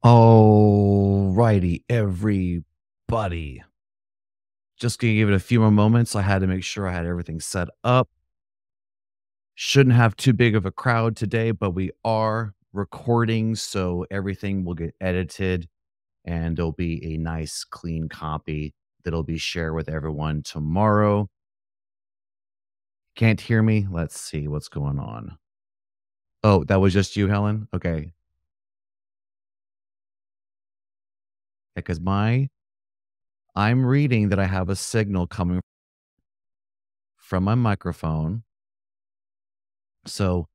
All righty, everybody. Just gonna give it a few more moments. I had to make sure I had everything set up. Shouldn't have too big of a crowd today, but we are recording, so everything will get edited and there'll be a nice, clean copy that'll be shared with everyone tomorrow. Can't hear me? Let's see what's going on. Oh, that was just you, Helen? Okay. Because I'm reading that I have a signal coming from my microphone. So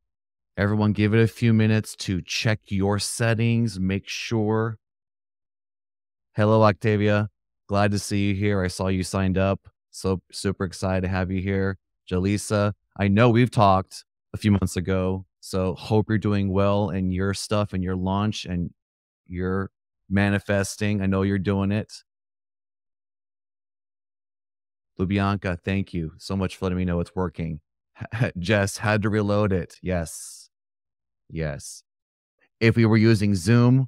everyone give it a few minutes to check your settings, make sure. Hello, Octavia. Glad to see you here. I saw you signed up. So super excited to have you here. Jaleesa, I know we've talked a few months ago. So hope you're doing well in your stuff and your launch and you're manifesting. I know you're doing it. Lubianka, thank you so much for letting me know it's working. Jess had to reload it. Yes. Yes. If we were using Zoom,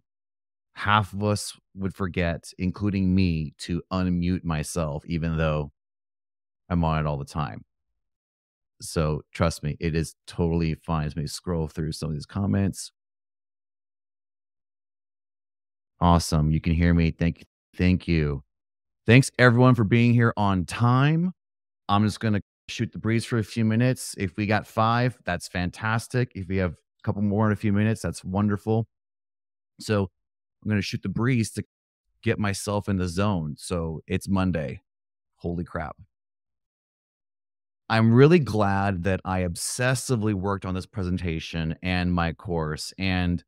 half of us would forget, including me, to unmute myself, even though I'm on it all the time. So trust me, it is totally fine. Let me scroll through some of these comments. Awesome. You can hear me. Thank you. Thank you. Thanks everyone for being here on time. I'm just going to shoot the breeze for a few minutes. If we got 5, that's fantastic. If we have a couple more in a few minutes, that's wonderful. So I'm going to shoot the breeze to get myself in the zone. So it's Monday. Holy crap. I'm really glad that I obsessively worked on this presentation and my course and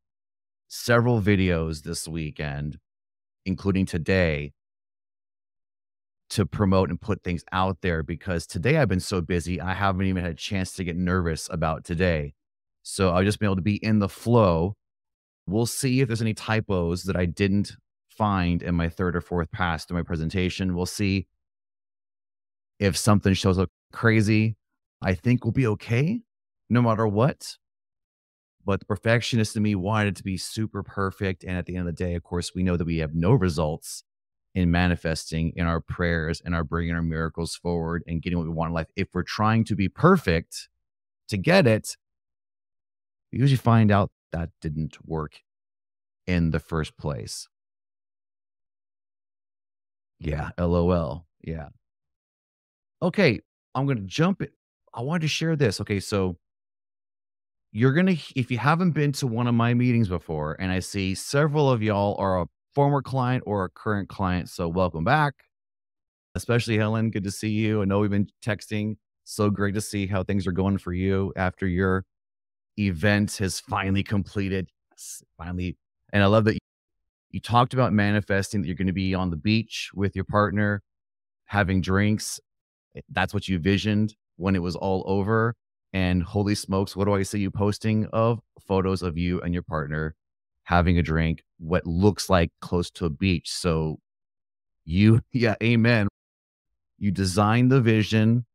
several videos this weekend, including today, to promote and put things out there, because today I've been so busy, I haven't even had a chance to get nervous about today. So I've just been able to be in the flow. We'll see if there's any typos that I didn't find in my third or fourth pass to my presentation. We'll see if something shows up crazy. I think we'll be okay no matter what. But the perfectionist in me wanted it to be super perfect. And at the end of the day, of course, we know that we have no results in manifesting in our prayers and our bringing our miracles forward and getting what we want in life. If we're trying to be perfect to get it, we usually find out that didn't work in the first place. Yeah, LOL. Yeah. Okay, I'm going to jump it. I wanted to share this. Okay, so you're going to, if you haven't been to one of my meetings before, and I see several of y'all are a former client or a current client, so welcome back. Especially Helen, good to see you. I know we've been texting. So great to see how things are going for you after your event has finally completed. Yes, finally. And I love that you talked about manifesting, that you're going to be on the beach with your partner, having drinks. That's what you visioned when it was all over. And holy smokes, what do I see you posting of? Photos of you and your partner having a drink, what looks like close to a beach. So yeah, amen. You designed the vision,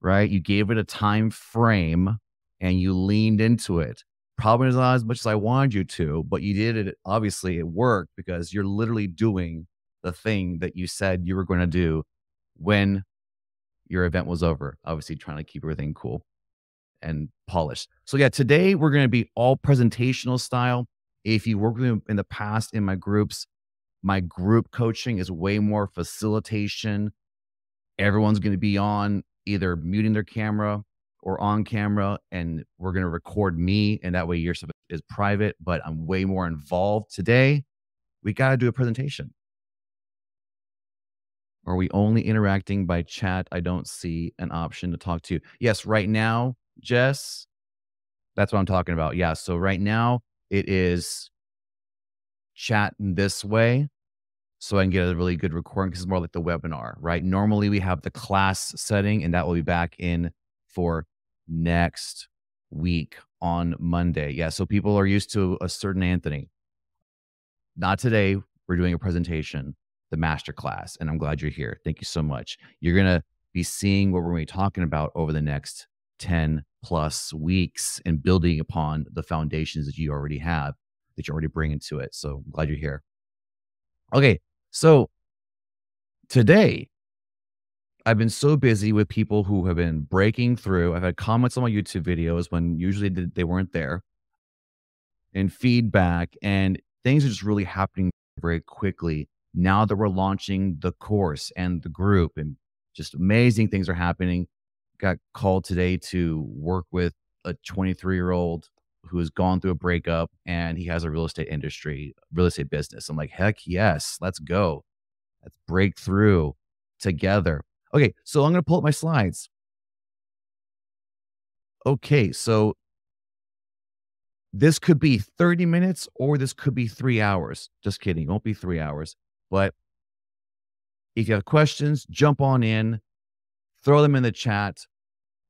right? You gave it a time frame and you leaned into it. Probably not as much as I wanted you to, but you did it. Obviously, it worked because you're literally doing the thing that you said you were going to do when your event was over. Obviously, trying to keep everything cool and polished. So yeah, today we're going to be all presentational style. If you work with me in the past in my groups, my group coaching is way more facilitation. Everyone's going to be on either muting their camera or on camera, and we're going to record me. And that way your stuff is private, but I'm way more involved. Today, we got to do a presentation. Are we only interacting by chat? I don't see an option to talk to. Yes, right now, Jess, that's what I'm talking about. Yeah, so right now it is chat in this way, so I can get a really good recording because it's more like the webinar, right? Normally we have the class setting, and that will be back in for next week on Monday. Yeah, so people are used to a certain Anthony. Not today. We're doing a presentation, the masterclass, and I'm glad you're here. Thank you so much. You're going to be seeing what we're going to be talking about over the next 10 plus weeks and building upon the foundations that you already have. that you're already bringing to it. So I'm glad you're here. Okay. So today, I've been so busy with people who have been breaking through. I've had comments on my YouTube videos when usually they weren't there, and feedback, and things are just really happening very quickly now that we're launching the course and the group, and just amazing things are happening. Got called today to work with a 23-year-old who has gone through a breakup, and he has a real estate business. I'm like, heck yes, let's go. Let's break through together. Okay, so I'm going to pull up my slides. Okay, so this could be 30 minutes or this could be 3 hours. Just kidding. It won't be 3 hours. But if you have questions, jump on in, throw them in the chat.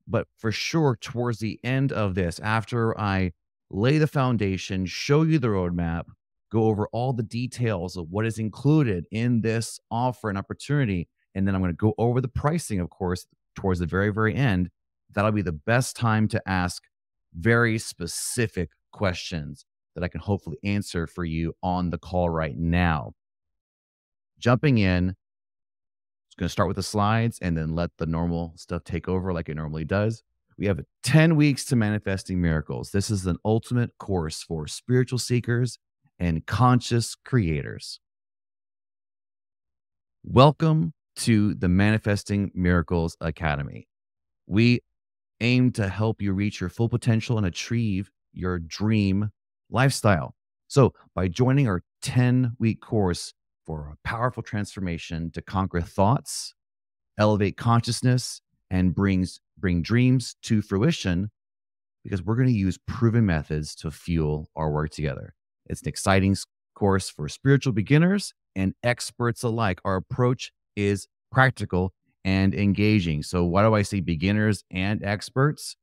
But for sure, towards the end of this, after I lay the foundation, show you the roadmap, go over all the details of what is included in this offer and opportunity, and then I'm going to go over the pricing, of course, towards the very, very end. That'll be the best time to ask very specific questions that I can hopefully answer for you on the call right now. Jumping in, it's going to start with the slides and then let the normal stuff take over like it normally does. We have 10 weeks to manifesting miracles. This is an ultimate course for spiritual seekers and conscious creators. Welcome to the Manifesting Miracles Academy. We aim to help you reach your full potential and achieve your dream lifestyle. So by joining our 10-week course for a powerful transformation to conquer thoughts, elevate consciousness, and bring dreams to fruition, because we're going to use proven methods to fuel our work together. It's an exciting course for spiritual beginners and experts alike. Our approach is practical and engaging. So why do I say beginners and experts?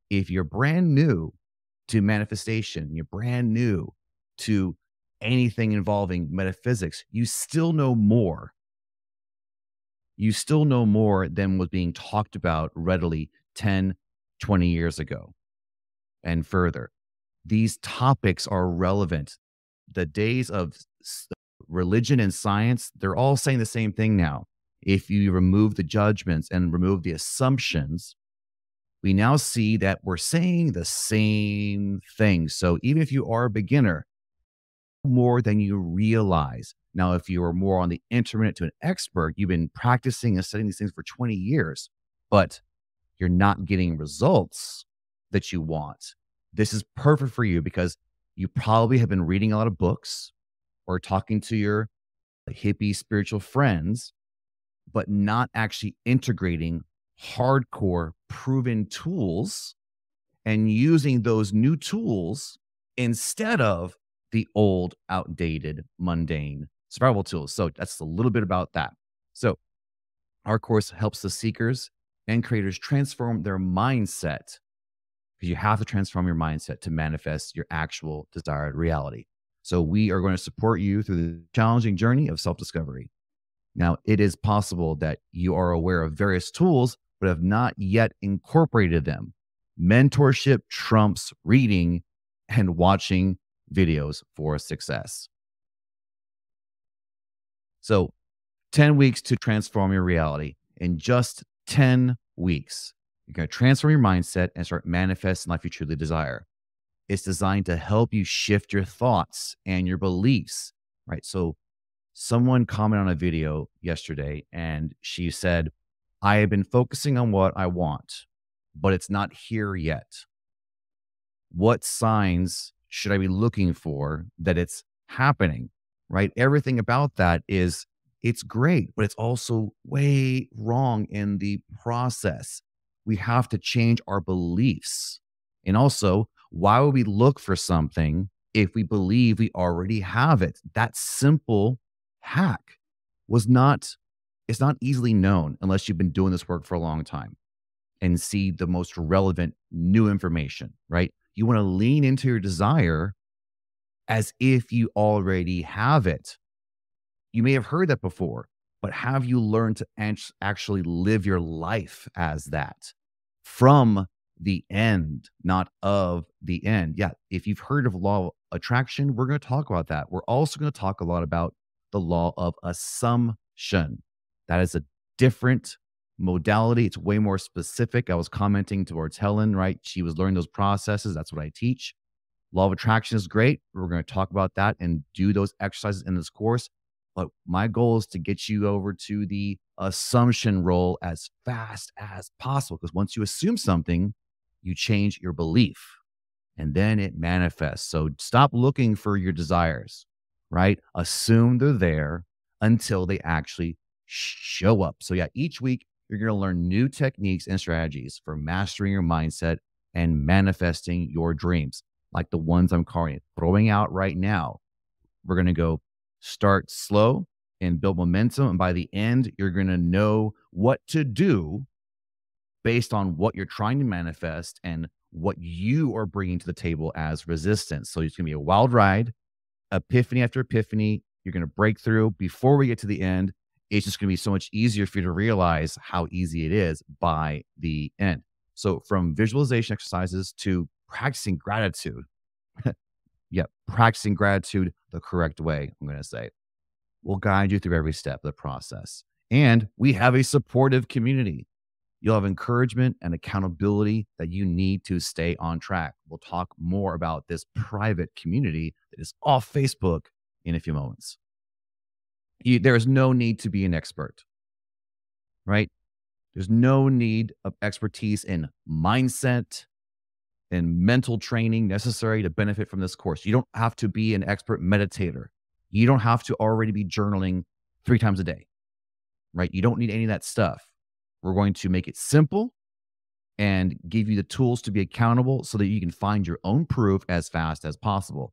If you're brand new to manifestation, you're brand new to anything involving metaphysics, you still know more. You still know more than was being talked about readily 10, 20 years ago and further. These topics are relevant. The days of religion and science, they're all saying the same thing now. If you remove the judgments and remove the assumptions, we now see that we're saying the same thing. So even if you are a beginner, more than you realize. Now, if you are more on the intermediate to an expert, you've been practicing and studying these things for 20 years, but you're not getting results that you want. This is perfect for you because you probably have been reading a lot of books or talking to your hippie spiritual friends, but not actually integrating hardcore proven tools and using those new tools instead of the old, outdated, mundane survival tools. So that's a little bit about that. So our course helps the seekers and creators transform their mindset, because you have to transform your mindset to manifest your actual desired reality. So we are going to support you through the challenging journey of self-discovery. Now, it is possible that you are aware of various tools, but have not yet incorporated them. Mentorship trumps reading and watching videos for success. So 10 weeks to transform your reality. In just 10 weeks, you're going to transform your mindset and start manifesting life you truly desire. It's designed to help you shift your thoughts and your beliefs, right? So someone commented on a video yesterday and she said, I have been focusing on what I want, but it's not here yet. What signs should I be looking for that it's happening, right? Everything about that is, it's great, but it's also way wrong in the process. We have to change our beliefs. And also, why would we look for something if we believe we already have it? That simple hack it's not easily known unless you've been doing this work for a long time and see the most relevant new information, right? You want to lean into your desire as if you already have it. You may have heard that before, but have you learned to actually live your life as that from the end, not of the end. Yeah, if you've heard of law of attraction, we're going to talk about that. We're also going to talk a lot about the law of assumption. That is a different modality. It's way more specific. I was commenting towards Helen, right? She was learning those processes. That's what I teach. Law of attraction is great. We're going to talk about that and do those exercises in this course. But my goal is to get you over to the assumption role as fast as possible. Because once you assume something, you change your belief and then it manifests. So stop looking for your desires, right? Assume they're there until they actually show up. So, yeah, each week you're going to learn new techniques and strategies for mastering your mindset and manifesting your dreams, like the ones I'm throwing out right now. We're going to go start slow and build momentum. And by the end, you're going to know what to do based on what you're trying to manifest and what you are bringing to the table as resistance. So it's going to be a wild ride, epiphany after epiphany. You're going to break through. Before we get to the end, it's just going to be so much easier for you to realize how easy it is by the end. So from visualization exercises to practicing gratitude. Yeah, practicing gratitude the correct way, I'm going to say. We'll guide you through every step of the process. And we have a supportive community. You'll have encouragement and accountability that you need to stay on track. We'll talk more about this private community that is off Facebook in a few moments. There is no need to be an expert, right? There's no need of expertise in mindset and mental training necessary to benefit from this course. You don't have to be an expert meditator. You don't have to already be journaling 3 times a day, right? You don't need any of that stuff. We're going to make it simple and give you the tools to be accountable so that you can find your own proof as fast as possible.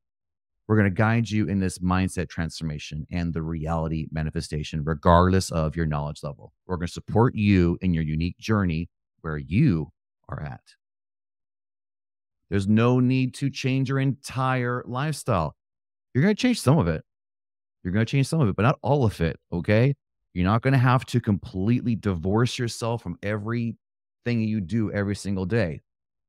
We're going to guide you in this mindset transformation and the reality manifestation, regardless of your knowledge level. We're going to support you in your unique journey where you are at. There's no need to change your entire lifestyle. You're going to change some of it. You're going to change some of it, but not all of it. Okay. You're not going to have to completely divorce yourself from everything you do every single day.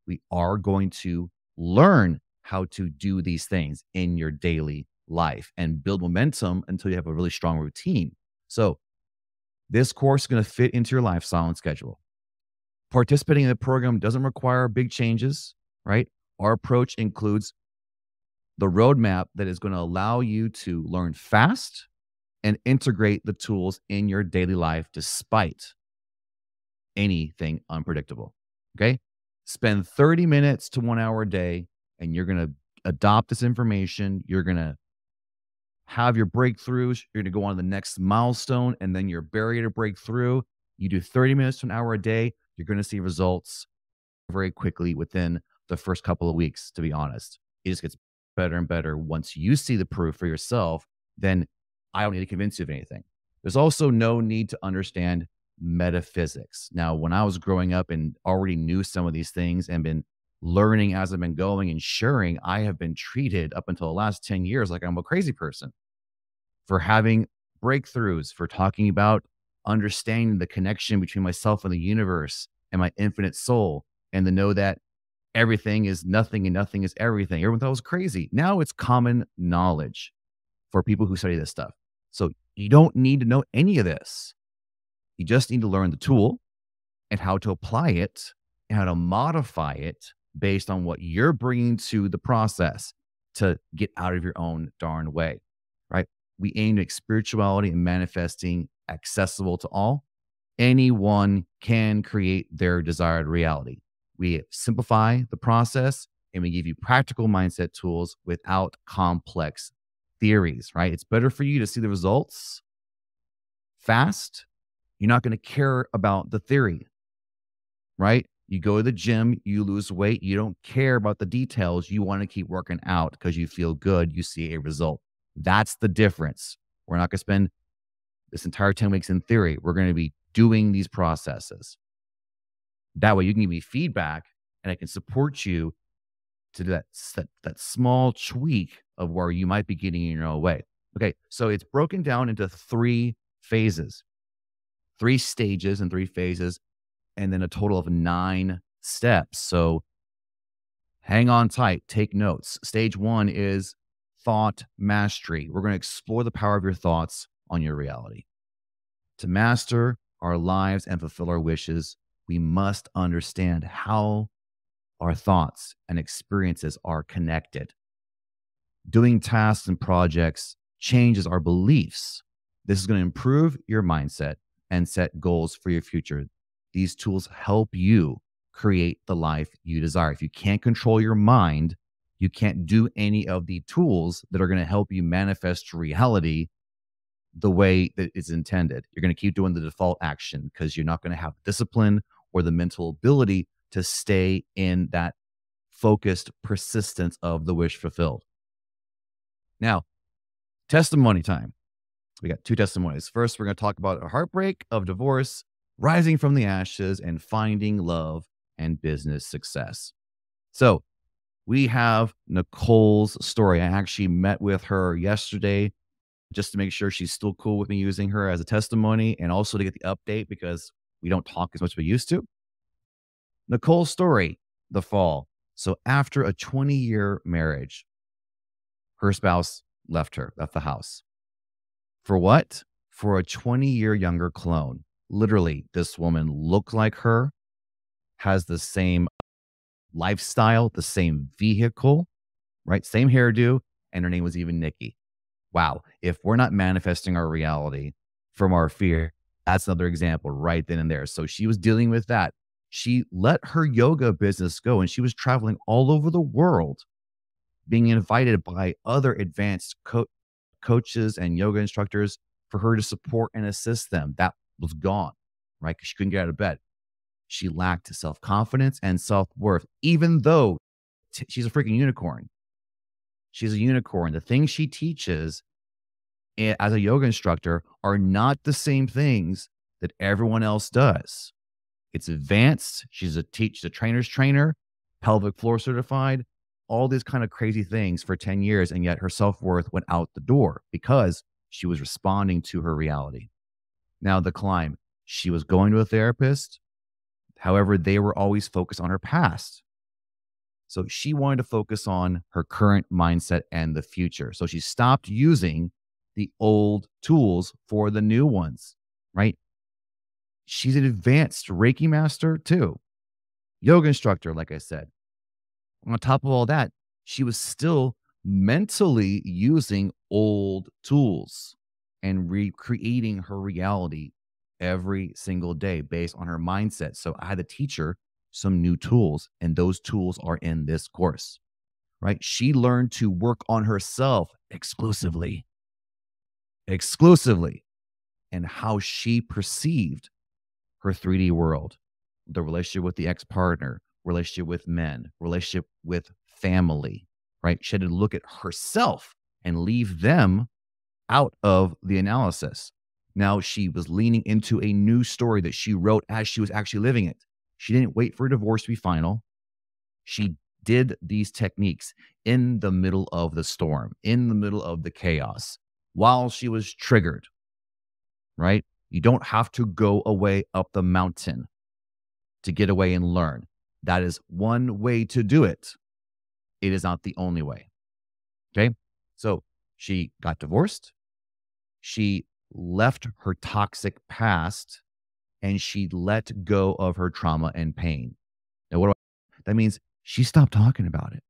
We are going to learn how to do these things in your daily life and build momentum until you have a really strong routine. So this course is going to fit into your lifestyle and schedule. Participating in the program doesn't require big changes, right? Our approach includes the roadmap that is going to allow you to learn fast and integrate the tools in your daily life despite anything unpredictable. Okay. Spend 30 minutes to 1 hour a day, and you're going to adopt this information. You're going to have your breakthroughs. You're going to go on to the next milestone, and then your barrier to breakthrough. You do 30 minutes to an hour a day. You're going to see results very quickly within the first couple of weeks, to be honest. It just gets better and better. Once you see the proof for yourself, then I don't need to convince you of anything. There's also no need to understand metaphysics. Now, when I was growing up and already knew some of these things and been learning as I've been going and sharing, I have been treated up until the last 10 years like I'm a crazy person for having breakthroughs, for talking about understanding the connection between myself and the universe and my infinite soul, and to know that everything is nothing and nothing is everything. Everyone thought it was crazy. Now it's common knowledge for people who study this stuff. So you don't need to know any of this. You just need to learn the tool and how to apply it and how to modify it based on what you're bringing to the process to get out of your own darn way, right? We aim to make spirituality and manifesting accessible to all. Anyone can create their desired reality. We simplify the process and we give you practical mindset tools without complex theories, right? It's better for you to see the results fast. You're not going to care about the theory, right? You go to the gym, you lose weight, you don't care about the details. You want to keep working out because you feel good, you see a result. That's the difference. We're not going to spend this entire 10 weeks in theory. We're going to be doing these processes. That way you can give me feedback and I can support you to do that small tweak of where you might be getting in your own way. Okay, so it's broken down into 3 phases, 3 stages and 3 phases, and then a total of 9 steps. So hang on tight, take notes. Stage one is thought mastery. We're going to explore the power of your thoughts on your reality. To master our lives and fulfill our wishes, we must understand how our thoughts and experiences are connected. Doing tasks and projects changes our beliefs. This is going to improve your mindset and set goals for your future. These tools help you create the life you desire. If you can't control your mind, you can't do any of the tools that are going to help you manifest reality the way that it's intended. You're going to keep doing the default action because you're not going to have discipline or the mental ability to stay in that focused persistence of the wish fulfilled. Now, testimony time. We got two testimonies. First, we're going to talk about a heartbreak of divorce, rising from the ashes, and finding love and business success. So we have Nicole's story. I actually met with her yesterday just to make sure she's still cool with me using her as a testimony and also to get the update because we don't talk as much as we used to. Nicole's story, the fall. So after a 20-year marriage, her spouse left the house. For what? For a 20-year younger clone. Literally, this woman looked like her, has the same lifestyle, the same vehicle, right? Same hairdo, and her name was even Nikki. Wow. If we're not manifesting our reality from our fear, that's another example right then and there. So she was dealing with that. She let her yoga business go and she was traveling all over the world, being invited by other advanced coaches and yoga instructors for her to support and assist them. That was gone, right? Because she couldn't get out of bed. She lacked self-confidence and self-worth, even though she's a freaking unicorn. She's a unicorn. The things she teaches as a yoga instructor are not the same things that everyone else does. It's advanced. She's a trainer's trainer, pelvic floor certified, all these kind of crazy things for 10 years. And yet her self-worth went out the door because she was responding to her reality. Now the climb, she was going to a therapist. However, they were always focused on her past. So she wanted to focus on her current mindset and the future. So she stopped using the old tools for the new ones, right? She's an advanced Reiki master too, yoga instructor, like I said. On top of all that, she was still mentally using old tools and recreating her reality every single day based on her mindset. So I had to teach her some new tools, and those tools are in this course, right? She learned to work on herself exclusively, and how she perceived her 3D world, the relationship with the ex-partner, relationship with men, relationship with family, right? She had to look at herself and leave them out of the analysis. Now she was leaning into a new story that she wrote as she was actually living it. She didn't wait for a divorce to be final. She did these techniques in the middle of the storm, in the middle of the chaos, while she was triggered, right? You don't have to go away up the mountain to get away and learn. That is one way to do it. It is not the only way. Okay. So she got divorced. She left her toxic past and she let go of her trauma and pain. Now, that means she stopped talking about it.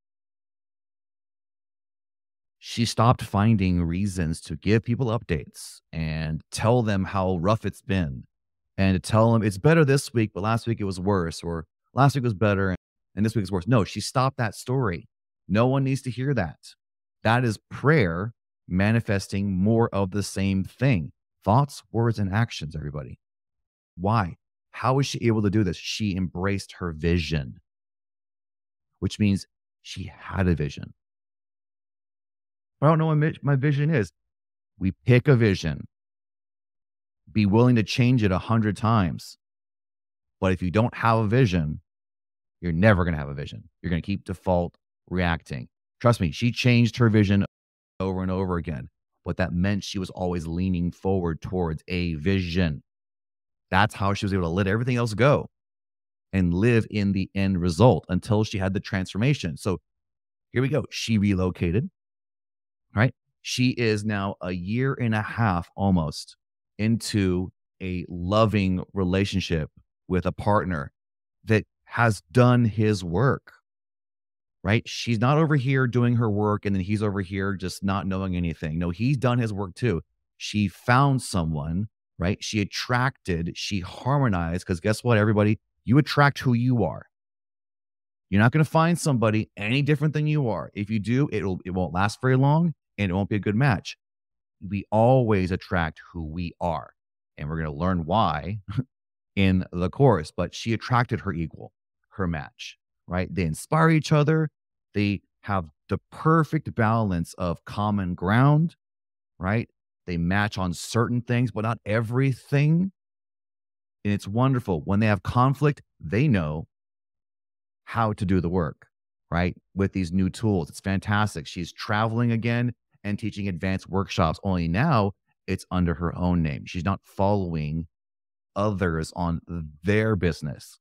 She stopped finding reasons to give people updates and tell them how rough it's been and to tell them it's better this week, but last week it was worse, or last week was better and this week is worse. No, she stopped that story. No one needs to hear that. That is prayer manifesting more of the same thing. Thoughts, words, and actions, everybody. Why? How was she able to do this? She embraced her vision, which means she had a vision. I don't know what my vision is. We pick a vision. Be willing to change it 100 times. But if you don't have a vision, you're never going to have a vision. You're going to keep default reacting. Trust me, she changed her vision over and over again. But that meant she was always leaning forward towards a vision. That's how she was able to let everything else go and live in the end result until she had the transformation. So here we go. She relocated, right? She is now a year and a half almost into a loving relationship with a partner that has done his work, right? She's not over here doing her work and then he's over here just not knowing anything. No, he's done his work too. She found someone, right? She attracted, she harmonized, because guess what, everybody? You attract who you are. You're not going to find somebody any different than you are. If you do, it won't last very long and it won't be a good match. We always attract who we are. And we're going to learn why in the course, but she attracted her equal, her match, right? They inspire each other. They have the perfect balance of common ground, right? They match on certain things, but not everything. And it's wonderful. When they have conflict, they know how to do the work, right? With these new tools. It's fantastic. She's traveling again and teaching advanced workshops, only now it's under her own name. She's not following others on their business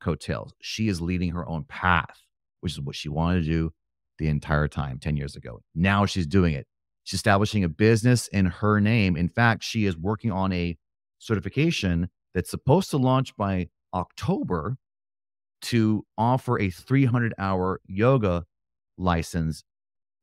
coattails. She is leading her own path, which is what she wanted to do the entire time 10 years ago. Now she's doing it. She's establishing a business in her name. In fact, she is working on a certification that's supposed to launch by October to offer a 300-hour yoga license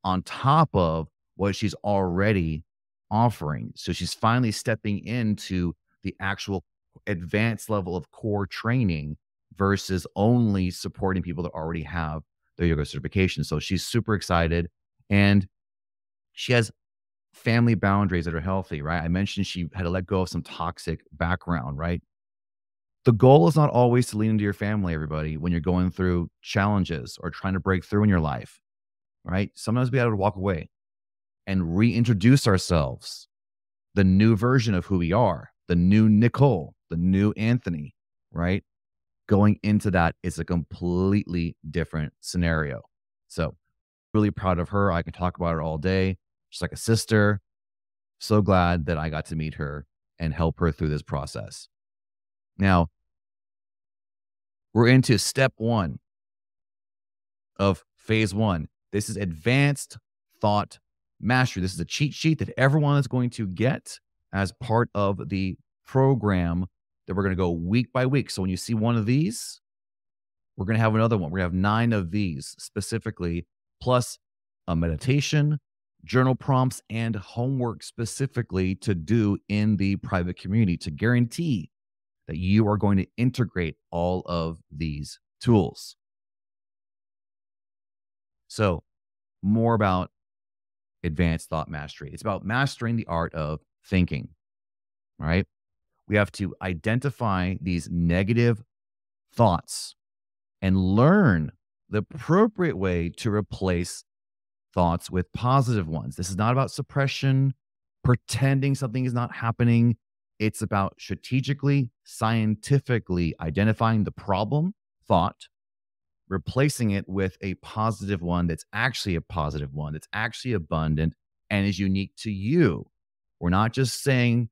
on top of what she's already offering. So she's finally stepping into the actual advanced level of core training versus only supporting people that already have their yoga certification. So she's super excited and she has family boundaries that are healthy, right? I mentioned she had to let go of some toxic background, right? The goal is not always to lean into your family, everybody, when you're going through challenges or trying to break through in your life, right? Sometimes we have to walk away and reintroduce ourselves, the new version of who we are, the new Nicole, the new Anthony, right? Going into that is a completely different scenario. So, really proud of her. I can talk about her all day. She's like a sister. So glad that I got to meet her and help her through this process. Now, we're into step 1 of phase 1. This is advanced thought mastery. This is a cheat sheet that everyone is going to get as part of the program that we're going to go week by week. So when you see one of these, we're going to have another one. We're going to have 9 of these specifically, plus a meditation, journal prompts, and homework specifically to do in the private community to guarantee that you are going to integrate all of these tools. So more about advanced thought mastery. It's about mastering the art of thinking, right? We have to identify these negative thoughts and learn the appropriate way to replace thoughts with positive ones. This is not about suppression, pretending something is not happening. It's about strategically, scientifically identifying the problem thought, replacing it with a positive one that's actually a positive one, that's actually abundant and is unique to you. We're not just saying,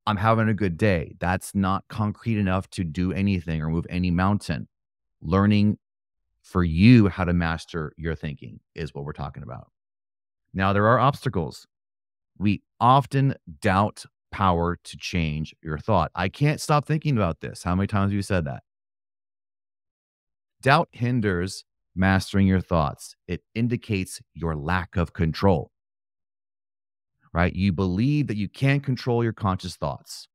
I'm having a good day. That's not concrete enough to do anything or move any mountain. Learning for you how to master your thinking is what we're talking about. Now, there are obstacles. We often doubt power to change your thought. I can't stop thinking about this. How many times have you said that? Doubt hinders mastering your thoughts. It indicates your lack of control, right? You believe that you can't control your conscious thoughts.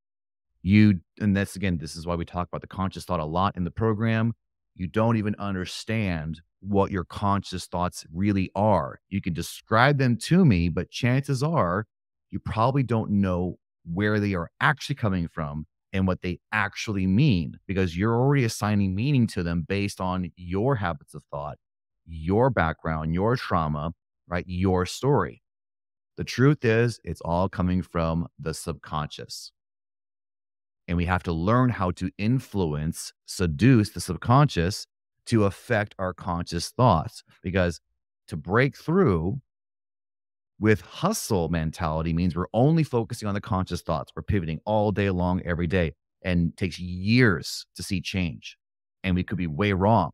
And that's again, this is why we talk about the conscious thought a lot in the program. You don't even understand what your conscious thoughts really are. You can describe them to me, but chances are you probably don't know where they are actually coming from and what they actually mean because you're already assigning meaning to them based on your habits of thought, your background, your trauma, right? Your story. The truth is, it's all coming from the subconscious. And we have to learn how to influence, seduce the subconscious to affect our conscious thoughts. Because to break through with hustle mentality means we're only focusing on the conscious thoughts. We're pivoting all day long, every day, and it takes years to see change. And we could be way wrong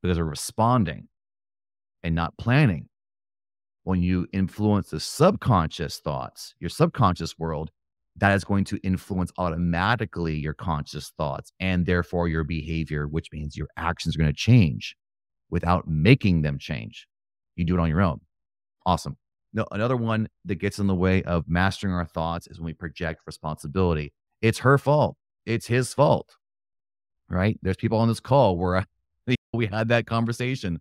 because we're responding and not planning. When you influence the subconscious thoughts, your subconscious world, that is going to influence automatically your conscious thoughts and therefore your behavior, which means your actions are going to change without making them change. You do it on your own. Awesome. No, another one that gets in the way of mastering our thoughts is when we project responsibility. It's her fault. It's his fault, right? There's people on this call where we had that conversation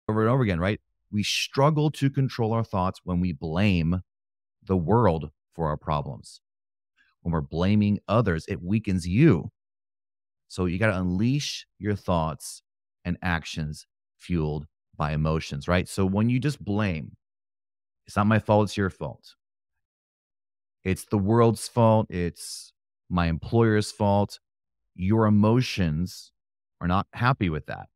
over and over again, right? We struggle to control our thoughts when we blame the world for our problems. When we're blaming others, it weakens you. So you got to unleash your thoughts and actions fueled by emotions, right? So when you just blame, it's not my fault, it's your fault. It's the world's fault, it's my employer's fault. Your emotions are not happy with that.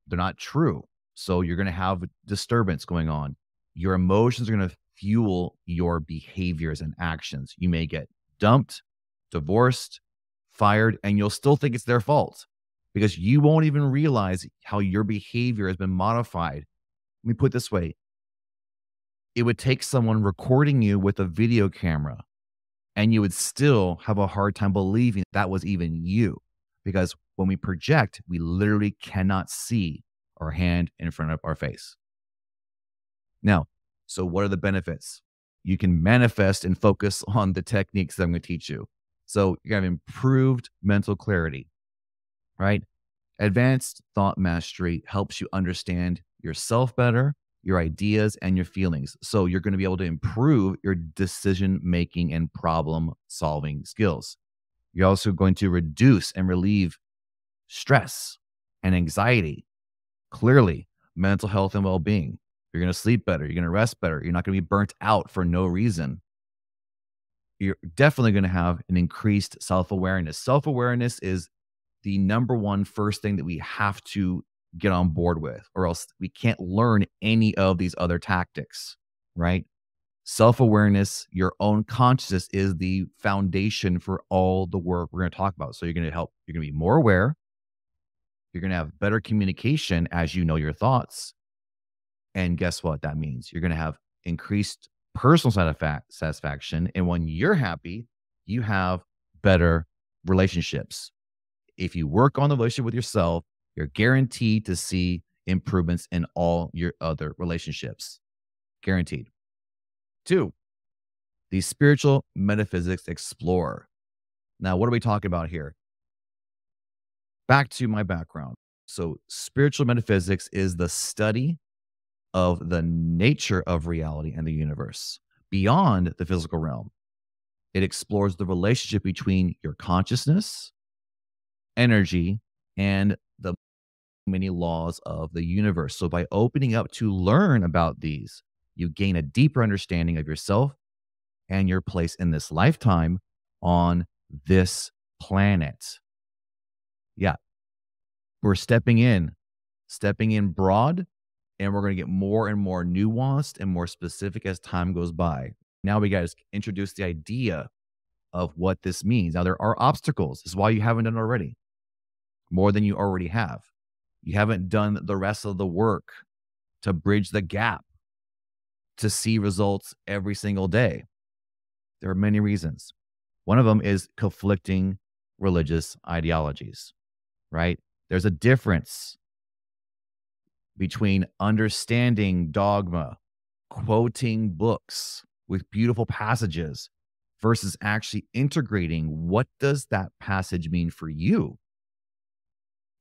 They're not true. So you're going to have disturbance going on. Your emotions are going to fuel your behaviors and actions. You may get dumped, divorced, fired, and you'll still think it's their fault because you won't even realize how your behavior has been modified. Let me put it this way. It would take someone recording you with a video camera and you would still have a hard time believing that was even you. Because when we project, we literally cannot see our hand in front of our face. Now, so what are the benefits? You can manifest and focus on the techniques that I'm going to teach you. So you have improved mental clarity, right? Advanced thought mastery helps you understand yourself better, your ideas, and your feelings. So you're going to be able to improve your decision making and problem solving skills. You're also going to reduce and relieve stress and anxiety. Clearly, mental health and well being. You're going to sleep better. You're going to rest better. You're not going to be burnt out for no reason. You're definitely going to have an increased self awareness. Self awareness is the number one first thing that we have to get on board with, or else we can't learn any of these other tactics, right? Self awareness, your own consciousness is the foundation for all the work we're going to talk about. So you're going to be more aware. You're going to have better communication as you know your thoughts. And guess what that means? You're going to have increased personal satisfaction. And when you're happy, you have better relationships. If you work on the relationship with yourself, you're guaranteed to see improvements in all your other relationships. Guaranteed. 2, the spiritual metaphysics explorer. Now, what are we talking about here? Back to my background. So, spiritual metaphysics is the study of the nature of reality and the universe beyond the physical realm. It explores the relationship between your consciousness, energy, and the many laws of the universe. So, by opening up to learn about these, you gain a deeper understanding of yourself and your place in this lifetime on this planet. Yeah, we're stepping in broad, and we're going to get more and more nuanced and more specific as time goes by. Now we got to introduce the idea of what this means. Now there are obstacles. This is why you haven't done it already. More than you already have. You haven't done the rest of the work to bridge the gap to see results every single day. There are many reasons. One of them is conflicting religious ideologies, right? There's a difference between understanding dogma, quoting books with beautiful passages versus actually integrating what does that passage mean for you?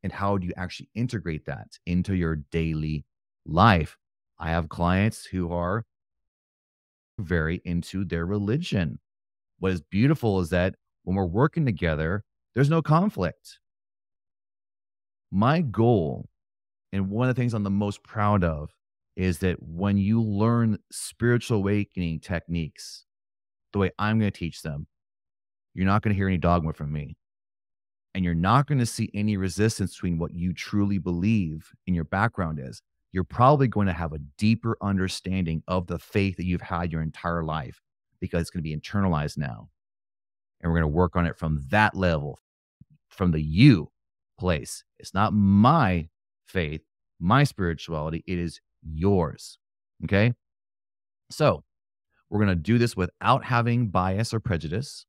And how do you actually integrate that into your daily life? I have clients who are very into their religion. What is beautiful is that when we're working together, there's no conflict. My goal, and one of the things I'm the most proud of, is that when you learn spiritual awakening techniques the way I'm going to teach them, you're not going to hear any dogma from me. And you're not going to see any resistance between what you truly believe in your background is. You're probably going to have a deeper understanding of the faith that you've had your entire life because it's going to be internalized now. And we're going to work on it from that level, from the you place. It's not my faith, my spirituality. It is yours. Okay. So we're going to do this without having bias or prejudice.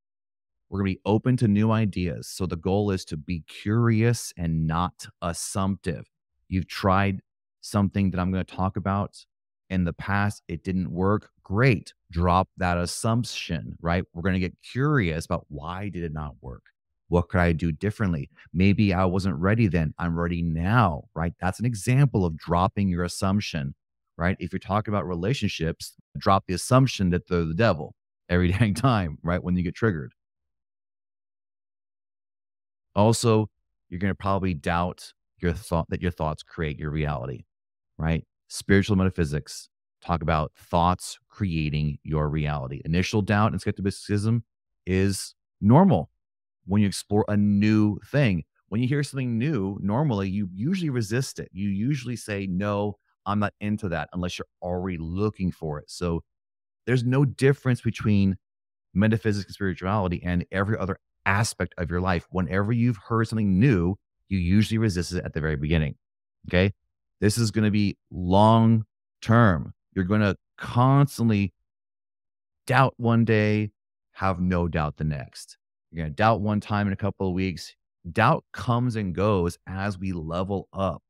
We're going to be open to new ideas. So the goal is to be curious and not assumptive. You've tried something that I'm going to talk about in the past, it didn't work. Great. Drop that assumption, right? We're going to get curious about why did it not work? What could I do differently? Maybe I wasn't ready then. I'm ready now, right? That's an example of dropping your assumption, right? If you're talking about relationships, drop the assumption that they're the devil every dang time, right? When you get triggered. Also, you're going to probably doubt your thought that your thoughts create your reality, right? Spiritual metaphysics talk about thoughts creating your reality. Initial doubt and skepticism is normal when you explore a new thing. When you hear something new, normally you usually resist it. You usually say, no, I'm not into that unless you're already looking for it. So there's no difference between metaphysics and spirituality and every other aspect of your life. Whenever you've heard something new, you usually resist it at the very beginning. Okay. This is going to be long term. You're going to constantly doubt one day, have no doubt the next. You're going to doubt one time in a couple of weeks. Doubt comes and goes as we level up.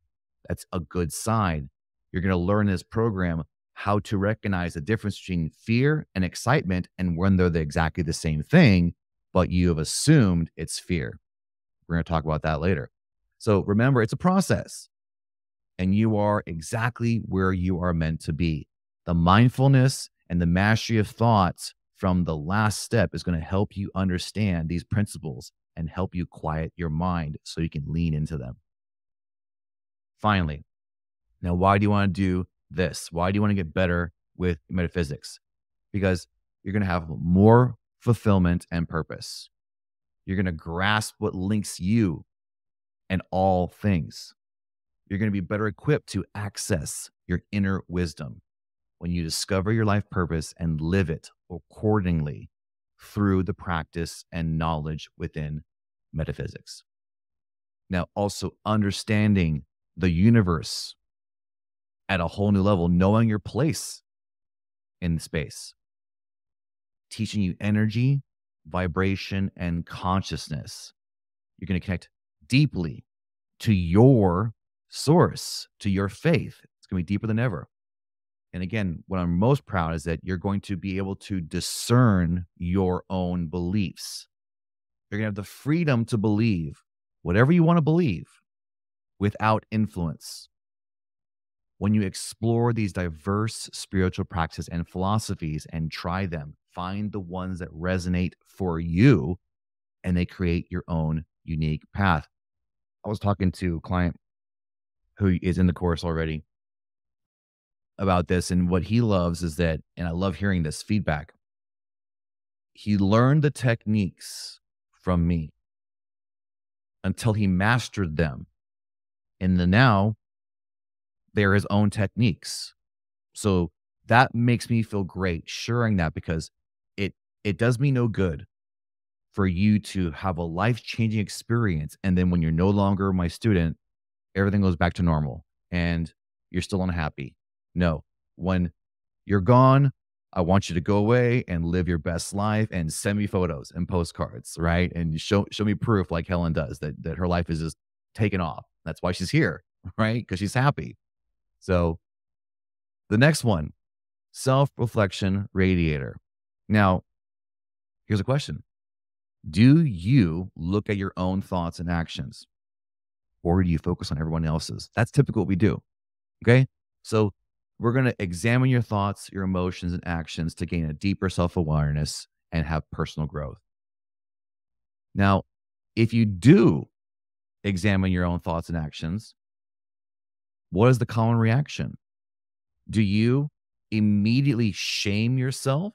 That's a good sign. You're going to learn this program how to recognize the difference between fear and excitement and when they're exactly the same thing, but you have assumed it's fear. We're going to talk about that later. So remember, it's a process and you are exactly where you are meant to be. The mindfulness and the mastery of thoughts from the last step is going to help you understand these principles and help you quiet your mind so you can lean into them. Finally, now, why do you want to do this? Why do you want to get better with metaphysics? Because you're going to have more fulfillment and purpose. You're going to grasp what links you and all things. You're going to be better equipped to access your inner wisdom when you discover your life purpose and live it accordingly through the practice and knowledge within metaphysics. Now, also understanding the universe at a whole new level, knowing your place in space, teaching you energy, vibration, and consciousness. You're going to connect deeply to your source, to your faith. It's going to be deeper than ever. And again, what I'm most proud is that you're going to be able to discern your own beliefs. You're going to have the freedom to believe whatever you want to believe without influence. When you explore these diverse spiritual practices and philosophies and try them, find the ones that resonate for you and they create your own unique path. I was talking to a client who is in the course already about this, and what he loves is that, and I love hearing this feedback, he learned the techniques from me until he mastered them. And now they're his own techniques. So that makes me feel great sharing that because it does me no good for you to have a life-changing experience. And then when you're no longer my student, everything goes back to normal and you're still unhappy. No, when you're gone, I want you to go away and live your best life and send me photos and postcards, right? And show me proof like Helen does that her life is just taken off. That's why she's here, right? Because she's happy. So the next one, self-reflection radiator. Now, here's a question. Do you look at your own thoughts and actions? Or do you focus on everyone else's? That's typically what we do. Okay. So we're going to examine your thoughts, your emotions, and actions to gain a deeper self-awareness and have personal growth. Now, if you do examine your own thoughts and actions, what is the common reaction? Do you immediately shame yourself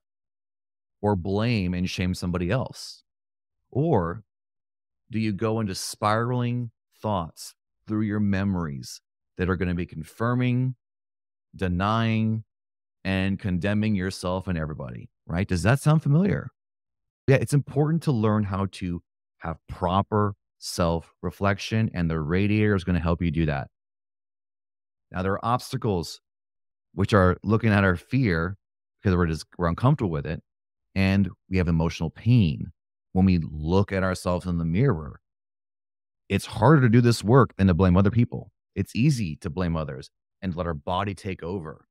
or blame and shame somebody else? Or do you go into spiraling thoughts through your memories that are going to be confirming, denying, and condemning yourself and everybody, right? Does that sound familiar? Yeah, it's important to learn how to have proper self-reflection, and the radiator is going to help you do that. Now, there are obstacles, which are looking at our fear because we're uncomfortable with it, and we have emotional pain when we look at ourselves in the mirror. It's harder to do this work than to blame other people. It's easy to blame others and let our body take over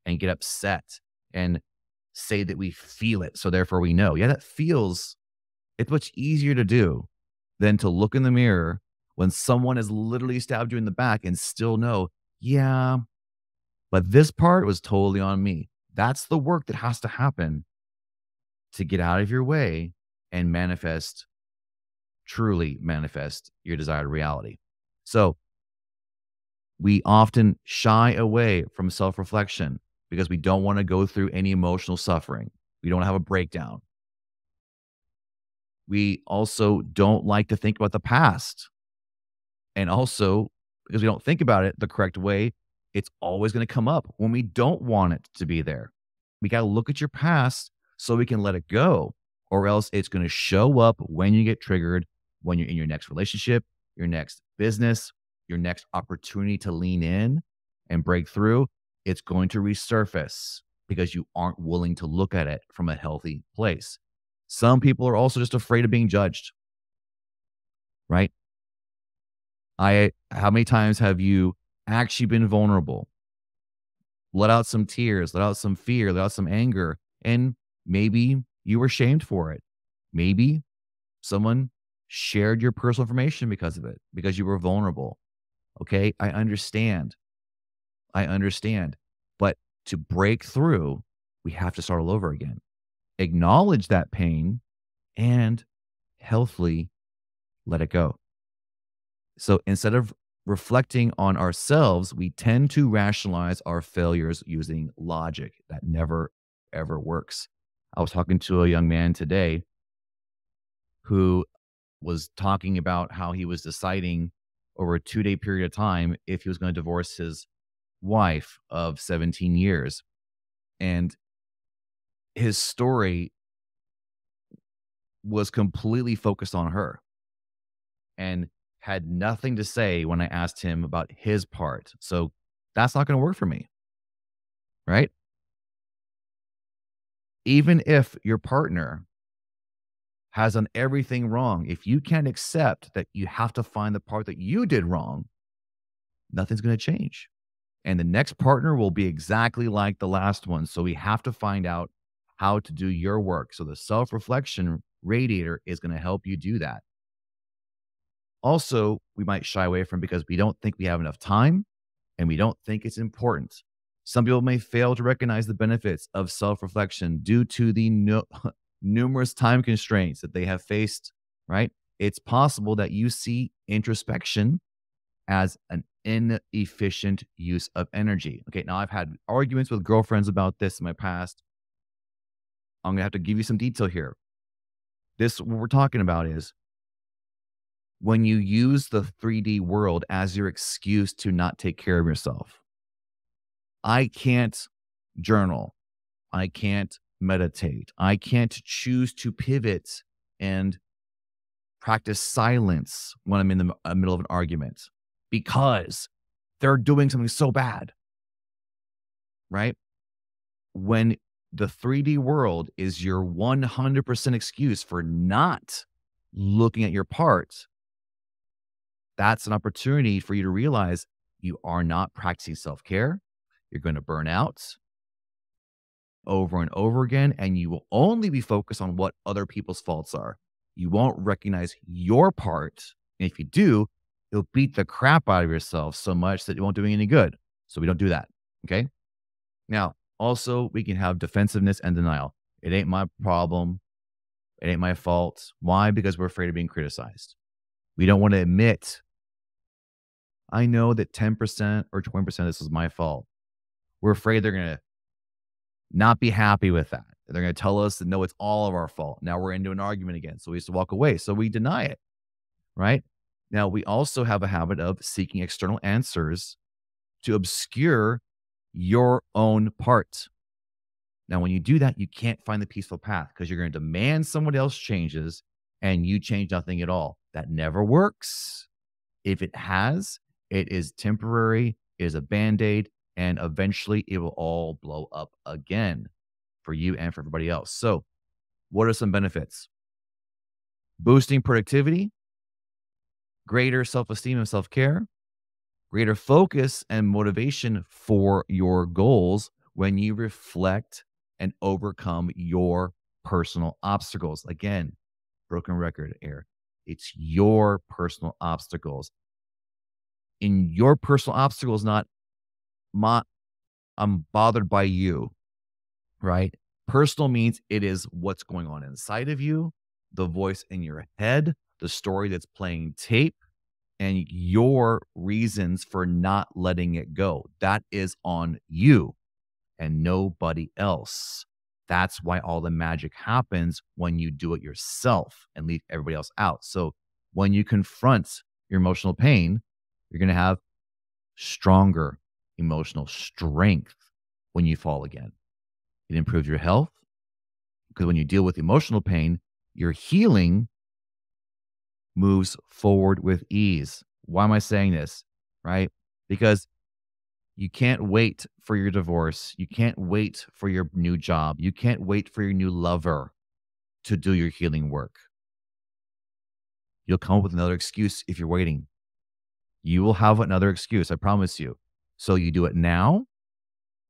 and get upset and say that we feel it. So therefore we know. Yeah, it's much easier to do than to look in the mirror when someone has literally stabbed you in the back and still know, yeah, but this part was totally on me. That's the work that has to happen to get out of your way and truly manifest your desired reality. So we often shy away from self reflection because we don't want to go through any emotional suffering. We don't have a breakdown. We also don't like to think about the past. And also, because we don't think about it the correct way, it's always going to come up when we don't want it to be there. We got to look at your past so we can let it go, or else it's going to show up when you get triggered, when you're in your next relationship, your next business, your next opportunity to lean in and break through. It's going to resurface because you aren't willing to look at it from a healthy place. Some people are also just afraid of being judged, right? How many times have you actually been vulnerable? Let out some tears, let out some fear, let out some anger, and maybe you were shamed for it. Maybe someone shared your personal information because of it, because you were vulnerable. Okay, I understand. I understand. But to break through, we have to start all over again. Acknowledge that pain and healthily let it go. So instead of reflecting on ourselves, we tend to rationalize our failures using logic. That never, ever works. I was talking to a young man today who was talking about how he was deciding over a 2-day period of time if he was going to divorce his wife of 17 years. And his story was completely focused on her and had nothing to say when I asked him about his part. So that's not going to work for me, right? Even if your partner has done everything wrong, if you can't accept that you have to find the part that you did wrong, nothing's going to change. And the next partner will be exactly like the last one. So we have to find out how to do your work. So the self reflection radiator is going to help you do that. Also, we might shy away from because we don't think we have enough time and we don't think it's important. Some people may fail to recognize the benefits of self reflection due to the numerous time constraints that they have faced, right? It's possible that you see introspection as an inefficient use of energy. Okay, now I've had arguments with girlfriends about this in my past. I'm gonna have to give you some detail here. What we're talking about is when you use the 3D world as your excuse to not take care of yourself. I can't journal. I can't meditate. I can't choose to pivot and practice silence when I'm in the middle of an argument because they're doing something so bad, right? When the 3D world is your 100% excuse for not looking at your part, that's an opportunity for you to realize you are not practicing self-care. You're going to burn out over and over again, and you will only be focused on what other people's faults are. You won't recognize your part. And if you do, you'll beat the crap out of yourself so much that it won't do you any good. So we don't do that. Okay. Now, also, we can have defensiveness and denial. It ain't my problem. It ain't my fault. Why? Because we're afraid of being criticized. We don't want to admit, I know that 10% or 20% of this is my fault. We're afraid they're going to not be happy with that. They're going to tell us that no, it's all of our fault. Now we're into an argument again. So we used to walk away. So we deny it, right? Now we also have a habit of seeking external answers to obscure your own part. Now, when you do that, you can't find the peaceful path because you're going to demand someone else changes and you change nothing at all. That never works. If it has, it is temporary, it is a band-aid, and eventually it will all blow up again for you and for everybody else. So, what are some benefits? Boosting productivity, greater self-esteem and self-care, greater focus and motivation for your goals when you reflect and overcome your personal obstacles. Again, broken record here. It's your personal obstacles. In your personal obstacles, not my, I'm bothered by you, right? Personal means it is what's going on inside of you, the voice in your head, the story that's playing tape, and your reasons for not letting it go. That is on you and nobody else. That's why all the magic happens when you do it yourself and leave everybody else out. So when you confront your emotional pain, you're going to have stronger emotional strength when you fall again. It improves your health because when you deal with emotional pain, your healing moves forward with ease. Why am I saying this? Right? Because you can't wait for your divorce. You can't wait for your new job. You can't wait for your new lover to do your healing work. You'll come up with another excuse if you're waiting. You will have another excuse, I promise you. So you do it now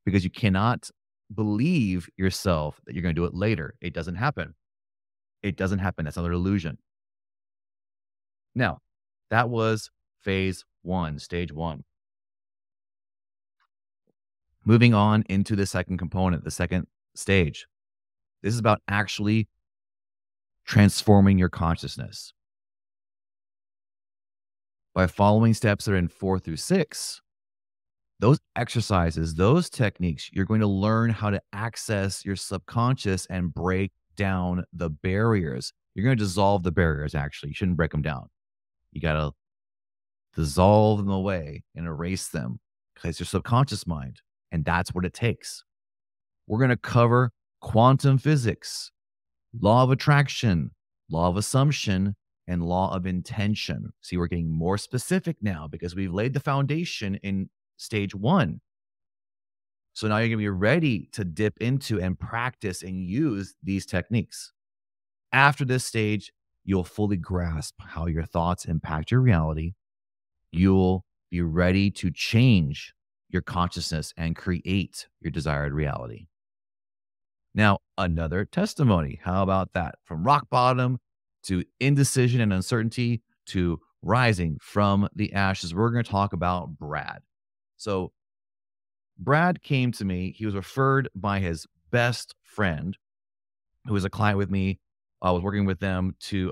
because you cannot believe yourself that you're going to do it later. It doesn't happen. It doesn't happen. That's another illusion. Now, that was phase one, stage one. Moving on into the second component, the second stage. This is about actually transforming your consciousness. By following steps that are in 4 through 6, those exercises, those techniques, you're going to learn how to access your subconscious and break down the barriers. You're going to dissolve the barriers, actually. You shouldn't break them down. You got to dissolve them away and erase them because it's your subconscious mind. And that's what it takes. We're going to cover quantum physics, law of attraction, law of assumption, and law of intention. See, we're getting more specific now because we've laid the foundation in stage one. So now you're going to be ready to dip into and practice and use these techniques. After this stage, you'll fully grasp how your thoughts impact your reality. You'll be ready to change your consciousness and create your desired reality. Now, another testimony. How about that? From rock bottom to indecision and uncertainty to rising from the ashes, we're going to talk about Brad. So, Brad came to me. He was referred by his best friend, who was a client with me. I was working with them to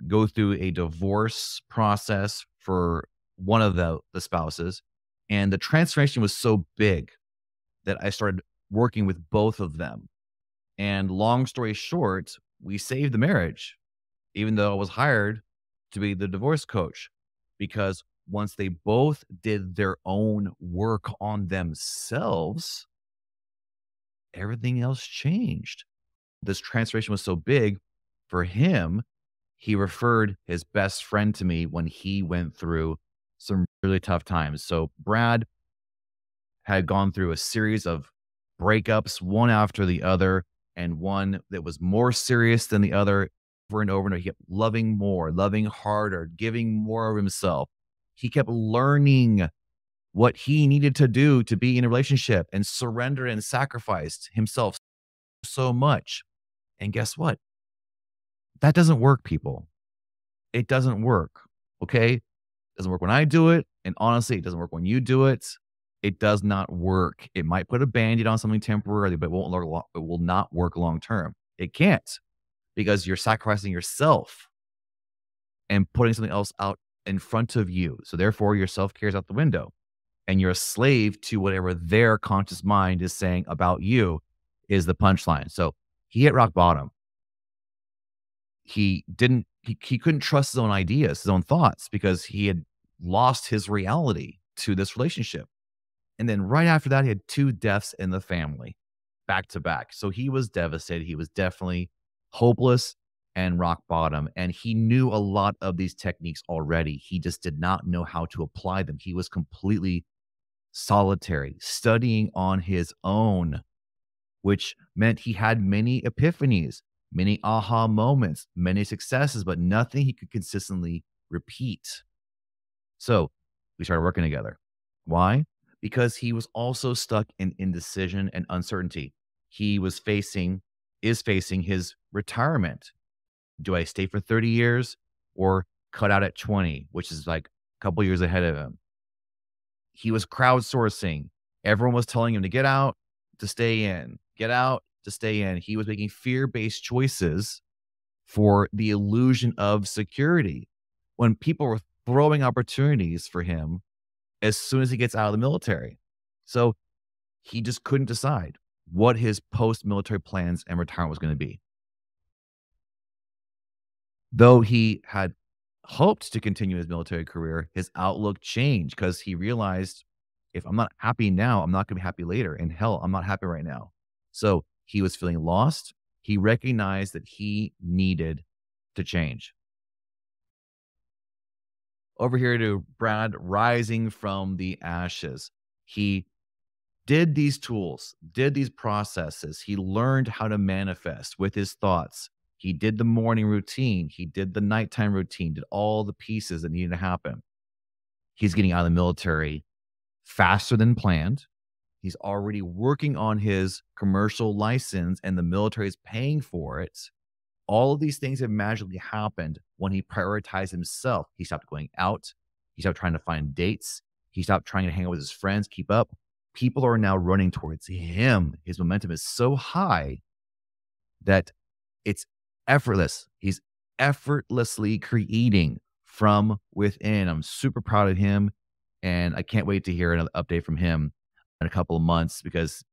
go through a divorce process for one of the spouses. And the transformation was so big that I started working with both of them. And long story short, we saved the marriage, even though I was hired to be the divorce coach, because once they both did their own work on themselves, everything else changed. This transformation was so big for him, he referred his best friend to me when he went through some really tough times. So Brad had gone through a series of breakups, one after the other, and one that was more serious than the other over and over. And he kept loving more, loving harder, giving more of himself. He kept learning what he needed to do to be in a relationship and surrender and sacrificed himself so much. And guess what? That doesn't work, people. It doesn't work. Okay. It doesn't work when I do it. And honestly, it doesn't work when you do it. It does not work. It might put a band-aid on something temporarily, but it will not work long term. It can't because you're sacrificing yourself and putting something else out in front of you. So therefore, your self-care is out the window and you're a slave to whatever their conscious mind is saying about you is the punchline. So he hit rock bottom. He couldn't trust his own ideas, his own thoughts, because he had lost his reality to this relationship. And then right after that, he had 2 deaths in the family back to back. So he was devastated. He was definitely hopeless. and rock bottom. And he knew a lot of these techniques already. He just did not know how to apply them. He was completely solitary, studying on his own, which meant he had many epiphanies, many aha moments, many successes, but nothing he could consistently repeat. So we started working together. Why? Because he was also stuck in indecision and uncertainty. He is facing his retirement. Do I stay for 30 years or cut out at 20, which is like a couple years ahead of him? He was crowdsourcing. Everyone was telling him to get out, to stay in, get out, to stay in. He was making fear based choices for the illusion of security when people were throwing opportunities for him as soon as he gets out of the military. So he just couldn't decide what his post military plans and retirement was going to be. Though he had hoped to continue his military career, his outlook changed because he realized if I'm not happy now, I'm not going to be happy later. And hell, I'm not happy right now. So he was feeling lost. He recognized that he needed to change. Over here to Brad rising from the ashes. He did these tools, did these processes. He learned how to manifest with his thoughts. He did the morning routine. He did the nighttime routine, did all the pieces that needed to happen. He's getting out of the military faster than planned. He's already working on his commercial license and the military is paying for it. All of these things have magically happened when he prioritized himself. He stopped going out. He stopped trying to find dates. He stopped trying to hang out with his friends, keep up. People are now running towards him. His momentum is so high that it's effortless. He's effortlessly creating from within. I'm super proud of him. And I can't wait to hear another update from him in a couple of months because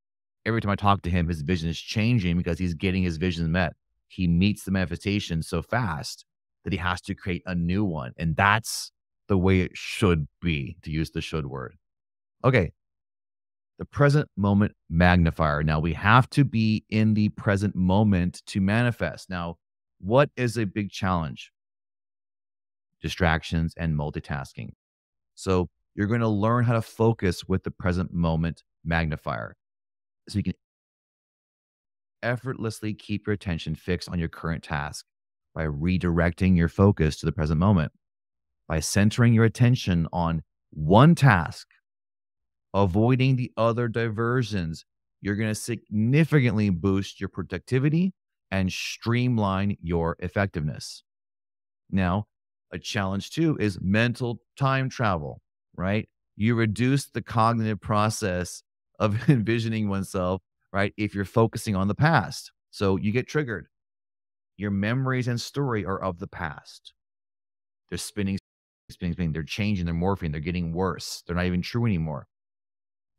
every time I talk to him, his vision is changing because he's getting his vision met. He meets the manifestation so fast that he has to create a new one. And that's the way it should be, to use the should word. Okay. The present moment magnifier. Now we have to be in the present moment to manifest. Now, what is a big challenge? Distractions and multitasking. So you're going to learn how to focus with the present moment magnifier. So you can effortlessly keep your attention fixed on your current task by redirecting your focus to the present moment, by centering your attention on one task, avoiding the other diversions. You're going to significantly boost your productivity and streamline your effectiveness. Now, a challenge too is mental time travel, right? You reduce the cognitive process of envisioning oneself, right? If you're focusing on the past. So you get triggered. Your memories and story are of the past. They're spinning. They're changing, they're morphing, they're getting worse. They're not even true anymore.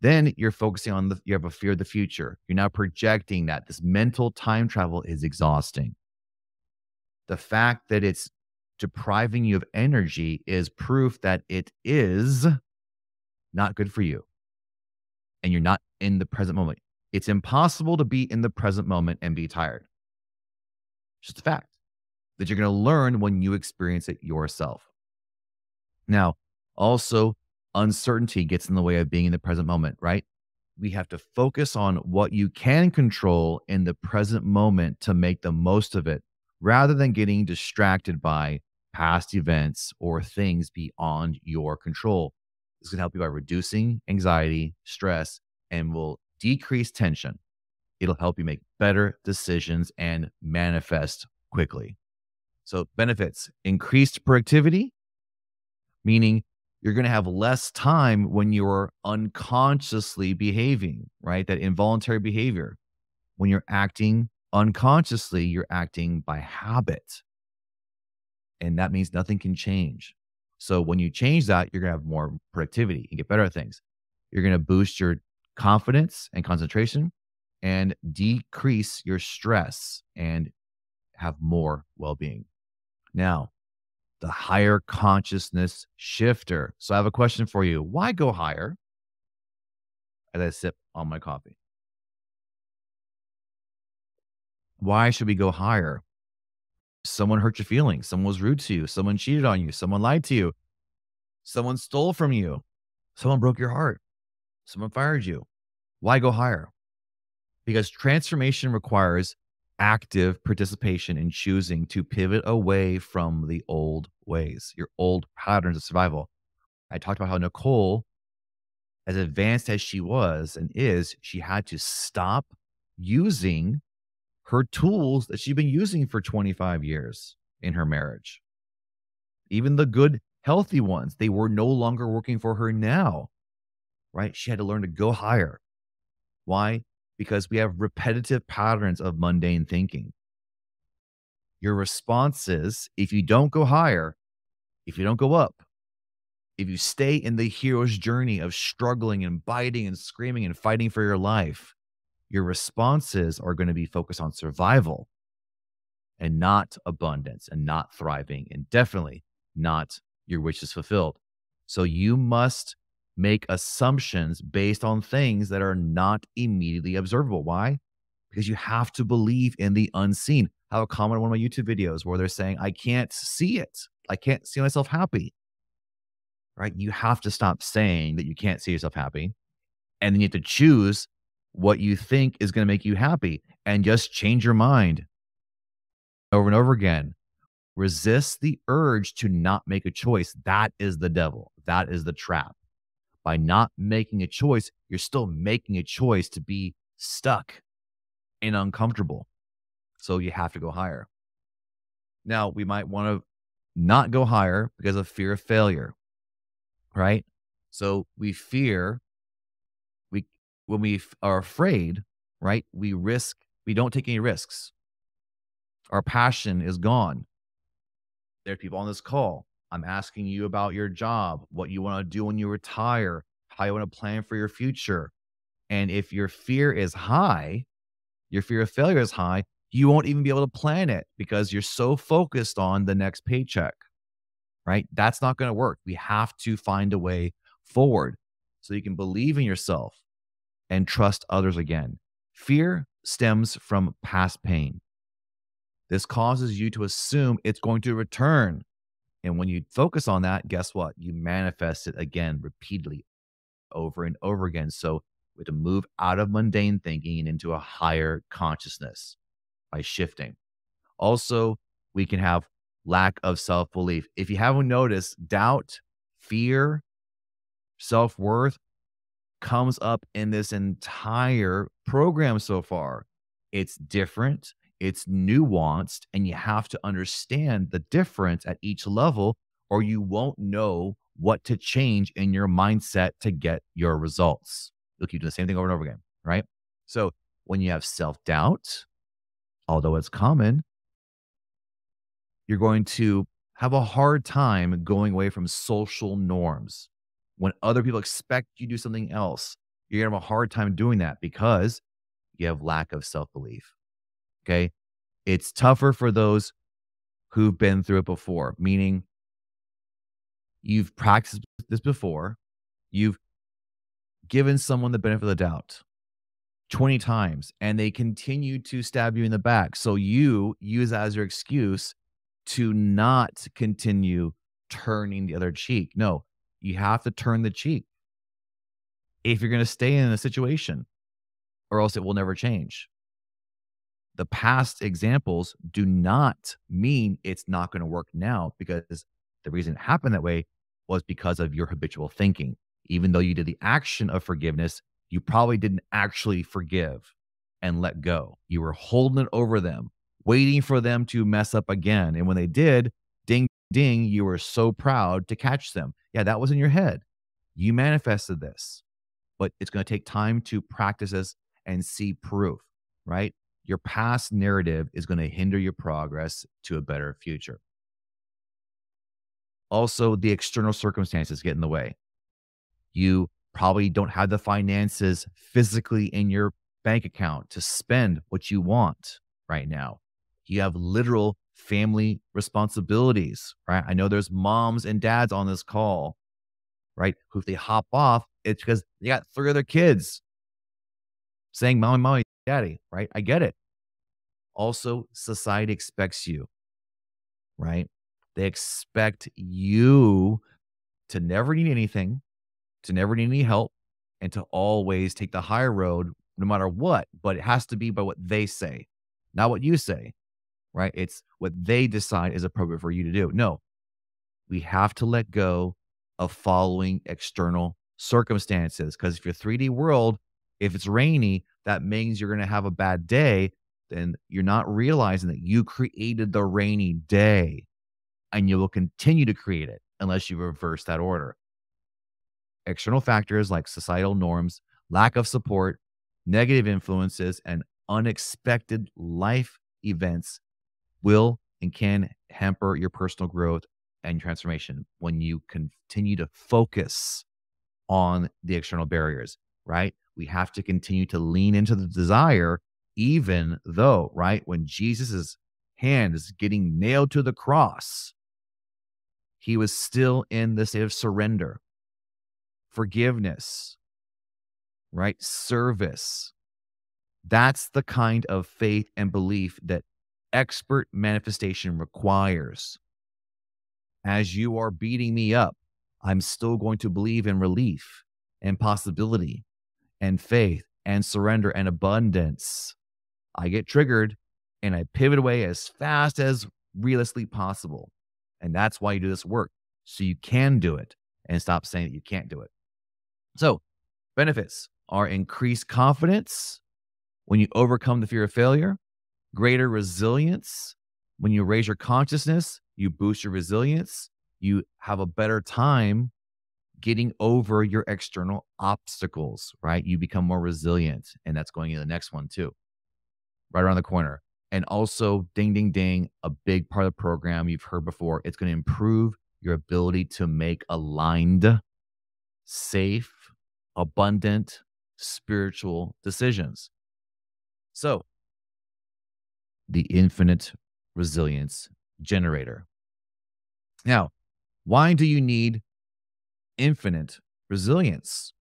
Then you're focusing on you have a fear of the future. You're now projecting that. This mental time travel is exhausting. The fact that it's depriving you of energy is proof that it is not good for you and you're not in the present moment. It's impossible to be in the present moment and be tired. It's just a fact that you're going to learn when you experience it yourself. Now, also, uncertainty gets in the way of being in the present moment, right? We have to focus on what you can control in the present moment to make the most of it rather than getting distracted by past events or things beyond your control. This can help you by reducing anxiety, stress, and will decrease tension. It'll help you make better decisions and manifest quickly. So, benefits increased productivity, meaning you're going to have less time when you're unconsciously behaving, right? That involuntary behavior. When you're acting unconsciously, you're acting by habit. And that means nothing can change. So when you change that, you're going to have more productivity and get better at things. You're going to boost your confidence and concentration and decrease your stress and have more well being. Now, the higher consciousness shifter. So I have a question for you. Why go higher? As I sip on my coffee. Why should we go higher? Someone hurt your feelings. Someone was rude to you. Someone cheated on you. Someone lied to you. Someone stole from you. Someone broke your heart. Someone fired you. Why go higher? Because transformation requires active participation in choosing to pivot away from the old ways, your old patterns of survival. I talked about how Nicole, as advanced as she was and is, she had to stop using her tools that she'd been using for 25 years in her marriage. Even the good, healthy ones, they were no longer working for her now, right? She had to learn to go higher. Why? Because we have repetitive patterns of mundane thinking. Your responses, if you don't go higher, if you don't go up, if you stay in the hero's journey of struggling and biting and screaming and fighting for your life, your responses are going to be focused on survival and not abundance and not thriving and definitely not your wishes fulfilled. So you must make assumptions based on things that are not immediately observable. Why? Because you have to believe in the unseen. I have a comment on one of my YouTube videos where they're saying, I can't see it. I can't see myself happy, right? You have to stop saying that you can't see yourself happy. And then you have to choose what you think is going to make you happy and just change your mind over and over again. Resist the urge to not make a choice. That is the devil. That is the trap. By not making a choice, you're still making a choice to be stuck and uncomfortable. So you have to go higher. Now, we might want to not go higher because of fear of failure, right? So we fear, we when are afraid, right? We don't take any risks. Our passion is gone. There are people on this call. I'm asking you about your job, what you want to do when you retire, how you want to plan for your future. And if your fear is high, your fear of failure is high, you won't even be able to plan it because you're so focused on the next paycheck, right? That's not going to work. We have to find a way forward so you can believe in yourself and trust others again. Fear stems from past pain. This causes you to assume it's going to return. And when you focus on that, guess what? You manifest it again repeatedly over and over again. So we have to move out of mundane thinking and into a higher consciousness by shifting. Also, we can have lack of self belief. If you haven't noticed, doubt, fear, self worth comes up in this entire program so far. It's different, it's nuanced, and you have to understand the difference at each level, or you won't know what to change in your mindset to get your results. You'll keep doing the same thing over and over again, right? So when you have self doubt, although it's common, you're going to have a hard time going away from social norms. When other people expect you to do something else, you're going to have a hard time doing that because you have lack of self belief. Okay. It's tougher for those who've been through it before, meaning you've practiced this before, you've given someone the benefit of the doubt 20 times, and they continue to stab you in the back. So you use that as your excuse to not continue turning the other cheek. No, you have to turn the cheek if you're going to stay in a situation, or else it will never change. The past examples do not mean it's not going to work now, because the reason it happened that way was because of your habitual thinking. Even though you did the action of forgiveness, you probably didn't actually forgive and let go. You were holding it over them, waiting for them to mess up again. And when they did, ding, ding, you were so proud to catch them. Yeah, that was in your head. You manifested this, but it's going to take time to practice this and see proof, right? Your past narrative is going to hinder your progress to a better future. Also, the external circumstances get in the way. You probably don't have the finances physically in your bank account to spend what you want right now. You have literal family responsibilities, right? I know there's moms and dads on this call, right? Who, if they hop off, it's because they got 3 other kids saying, mommy, mommy, daddy, right? I get it. Also, society expects you right? They expect you to never need anything, to never need any help, and to always take the higher road no matter what. But it has to be by what they say, not what you say, right? It's what they decide is appropriate for you to do. No, we have to let go of following external circumstances. Because if your 3D world, if it's rainy, that means you're going to have a bad day. Then you're not realizing that you created the rainy day and you will continue to create it unless you reverse that order. External factors like societal norms, lack of support, negative influences, and unexpected life events will and can hamper your personal growth and transformation when you continue to focus on the external barriers, right? We have to continue to lean into the desire, even though, right, when Jesus's hand is getting nailed to the cross, he was still in the state of surrender, forgiveness, right? Service. That's the kind of faith and belief that expert manifestation requires. As you are beating me up, I'm still going to believe in relief and possibility and faith and surrender and abundance. I get triggered and I pivot away as fast as realistically possible. And that's why you do this work. So you can do it and stop saying that you can't do it. So, benefits are increased confidence when you overcome the fear of failure, greater resilience. When you raise your consciousness, you boost your resilience. You have a better time getting over your external obstacles, right? You become more resilient. And that's going into the next one too, right around the corner. And also, ding, ding, ding, a big part of the program you've heard before, it's going to improve your ability to make aligned, safe, abundant, spiritual decisions. So, the infinite resilience generator. Now, why do you need infinite resilience?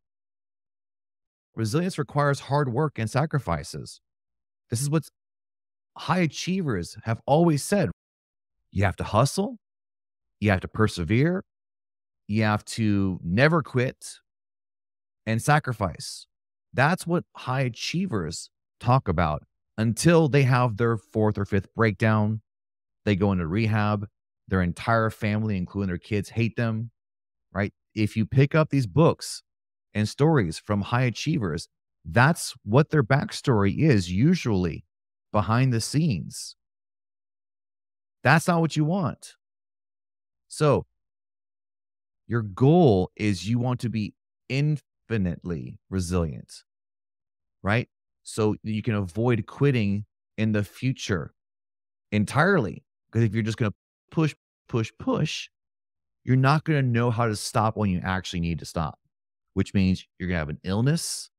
Resilience requires hard work and sacrifices. This is what high achievers have always said. You have to hustle, you have to persevere, you have to never quit and sacrifice. That's what high achievers talk about until they have their fourth or fifth breakdown. They go into rehab. Their entire family, including their kids, hate them, right? If you pick up these books and stories from high achievers, that's what their backstory is usually behind the scenes. That's not what you want. So, your goal is you want to be infinitely resilient, right? So that you can avoid quitting in the future entirely. Because if you're just going to push, push, push, you're not going to know how to stop when you actually need to stop, which means you're going to have an illness,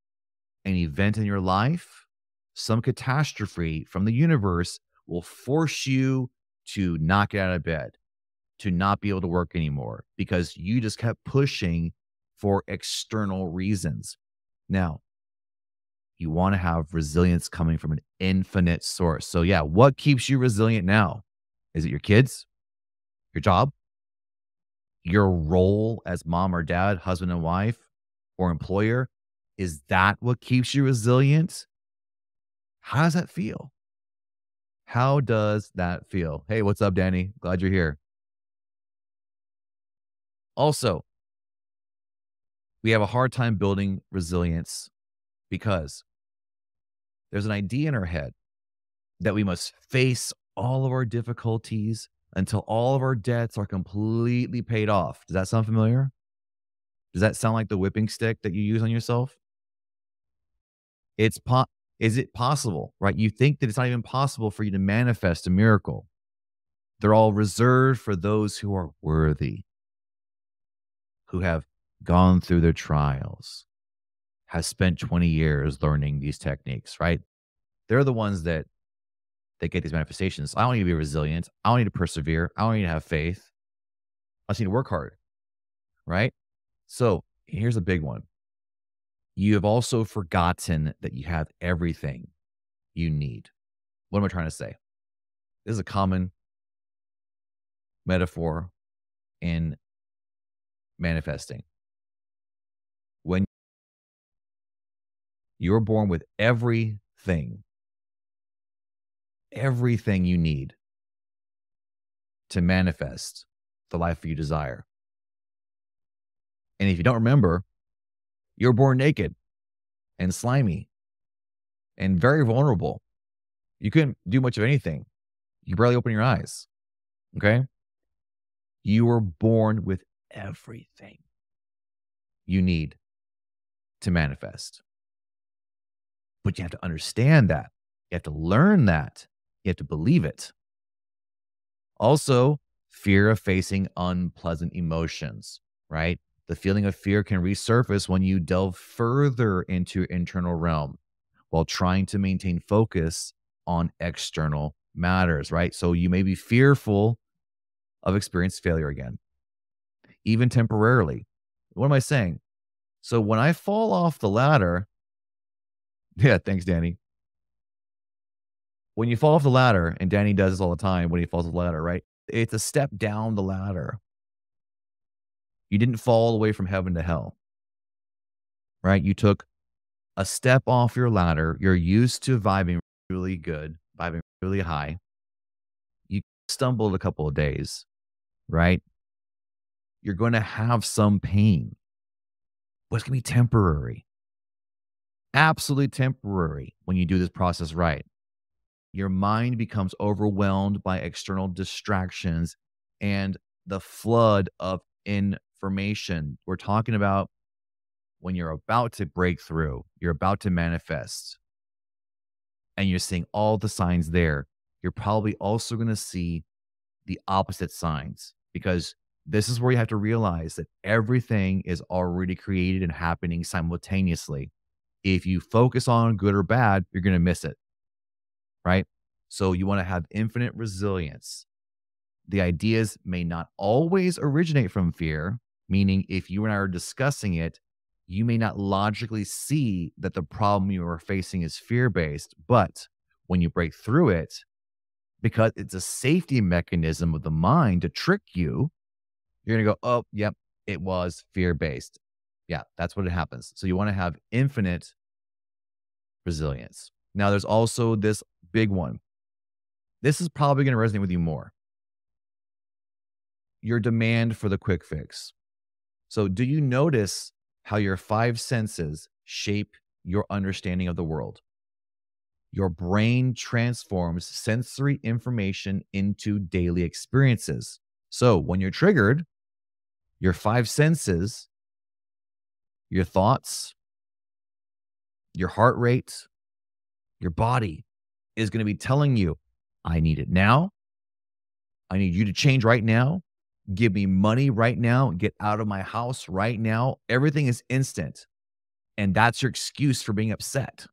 an event in your life, some catastrophe from the universe will force you to not get out of bed, to not be able to work anymore because you just kept pushing for external reasons. Now, you want to have resilience coming from an infinite source. So, yeah, what keeps you resilient now? Is it your kids, your job, your role as mom or dad, husband and wife, or employer? Is that what keeps you resilient? How does that feel? How does that feel? Hey, what's up, Danny? Glad you're here. Also, we have a hard time building resilience because there's an idea in our head that we must face all of our difficulties until all of our debts are completely paid off. Does that sound familiar? Does that sound like the whipping stick that you use on yourself? It's is it possible, right? You think that it's not even possible for you to manifest a miracle. They're all reserved for those who are worthy, who have gone through their trials, has spent 20 years learning these techniques, right? They're the ones that get these manifestations. I don't need to be resilient. I don't need to persevere. I don't need to have faith. I just need to work hard, right? So here's a big one. You have also forgotten that you have everything you need. What am I trying to say? This is a common metaphor in manifesting. When you're born with everything you need to manifest the life you desire. And if you don't remember, you're born naked and slimy and very vulnerable. You couldn't do much of anything. You barely open your eyes. Okay. You were born with everything you need to manifest. But you have to understand that. You have to learn that. You have to believe it. Also, fear of facing unpleasant emotions, right? The feeling of fear can resurface when you delve further into your internal realm while trying to maintain focus on external matters, right? So you may be fearful of experienced failure again, even temporarily. What am I saying? So when I fall off the ladder, yeah, thanks, Danny. When you fall off the ladder, and Danny does this all the time when he falls off the ladder, right? It's a step down the ladder. You didn't fall all the way from heaven to hell, right? You took a step off your ladder. You're used to vibing really good, vibing really high. You stumbled a couple of days, right? You're going to have some pain, but it's going to be temporary, absolutely temporary when you do this process right. Your mind becomes overwhelmed by external distractions and the flood of information. We're talking about when you're about to break through, you're about to manifest, and you're seeing all the signs there. You're probably also going to see the opposite signs because this is where you have to realize that everything is already created and happening simultaneously. If you focus on good or bad, you're going to miss it, right? So you want to have infinite resilience. The ideas may not always originate from fear, meaning if you and I are discussing it, you may not logically see that the problem you are facing is fear based. But when you break through it, because it's a safety mechanism of the mind to trick you, you're going to go, oh, yep, it was fear based. Yeah, that's what it happens. So you want to have infinite resilience. Now, there's also this big one. This is probably going to resonate with you more. Your demand for the quick fix. So, do you notice how your five senses shape your understanding of the world? Your brain transforms sensory information into daily experiences. So, when you're triggered, your five senses, your thoughts, your heart rate, your body is going to be telling you, I need it now. I need you to change right now. Give me money right now. Get out of my house right now. Everything is instant. And that's your excuse for being upset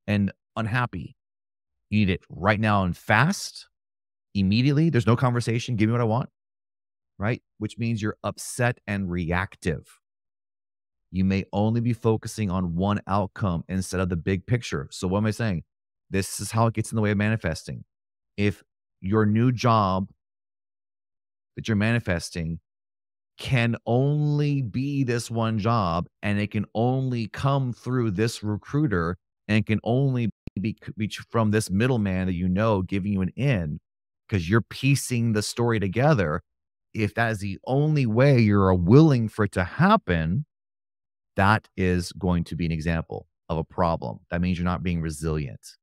and unhappy. You need it right now and fast, immediately. There's no conversation. Give me what I want, right? Which means you're upset and reactive. You may only be focusing on one outcome instead of the big picture. So what am I saying? This is how it gets in the way of manifesting. If your new job that you're manifesting can only be this one job and it can only come through this recruiter and can only be from this middleman that you know giving you an in because you're piecing the story together. If that is the only way you're willing for it to happen, that is going to be an example of a problem. That means you're not being resilient.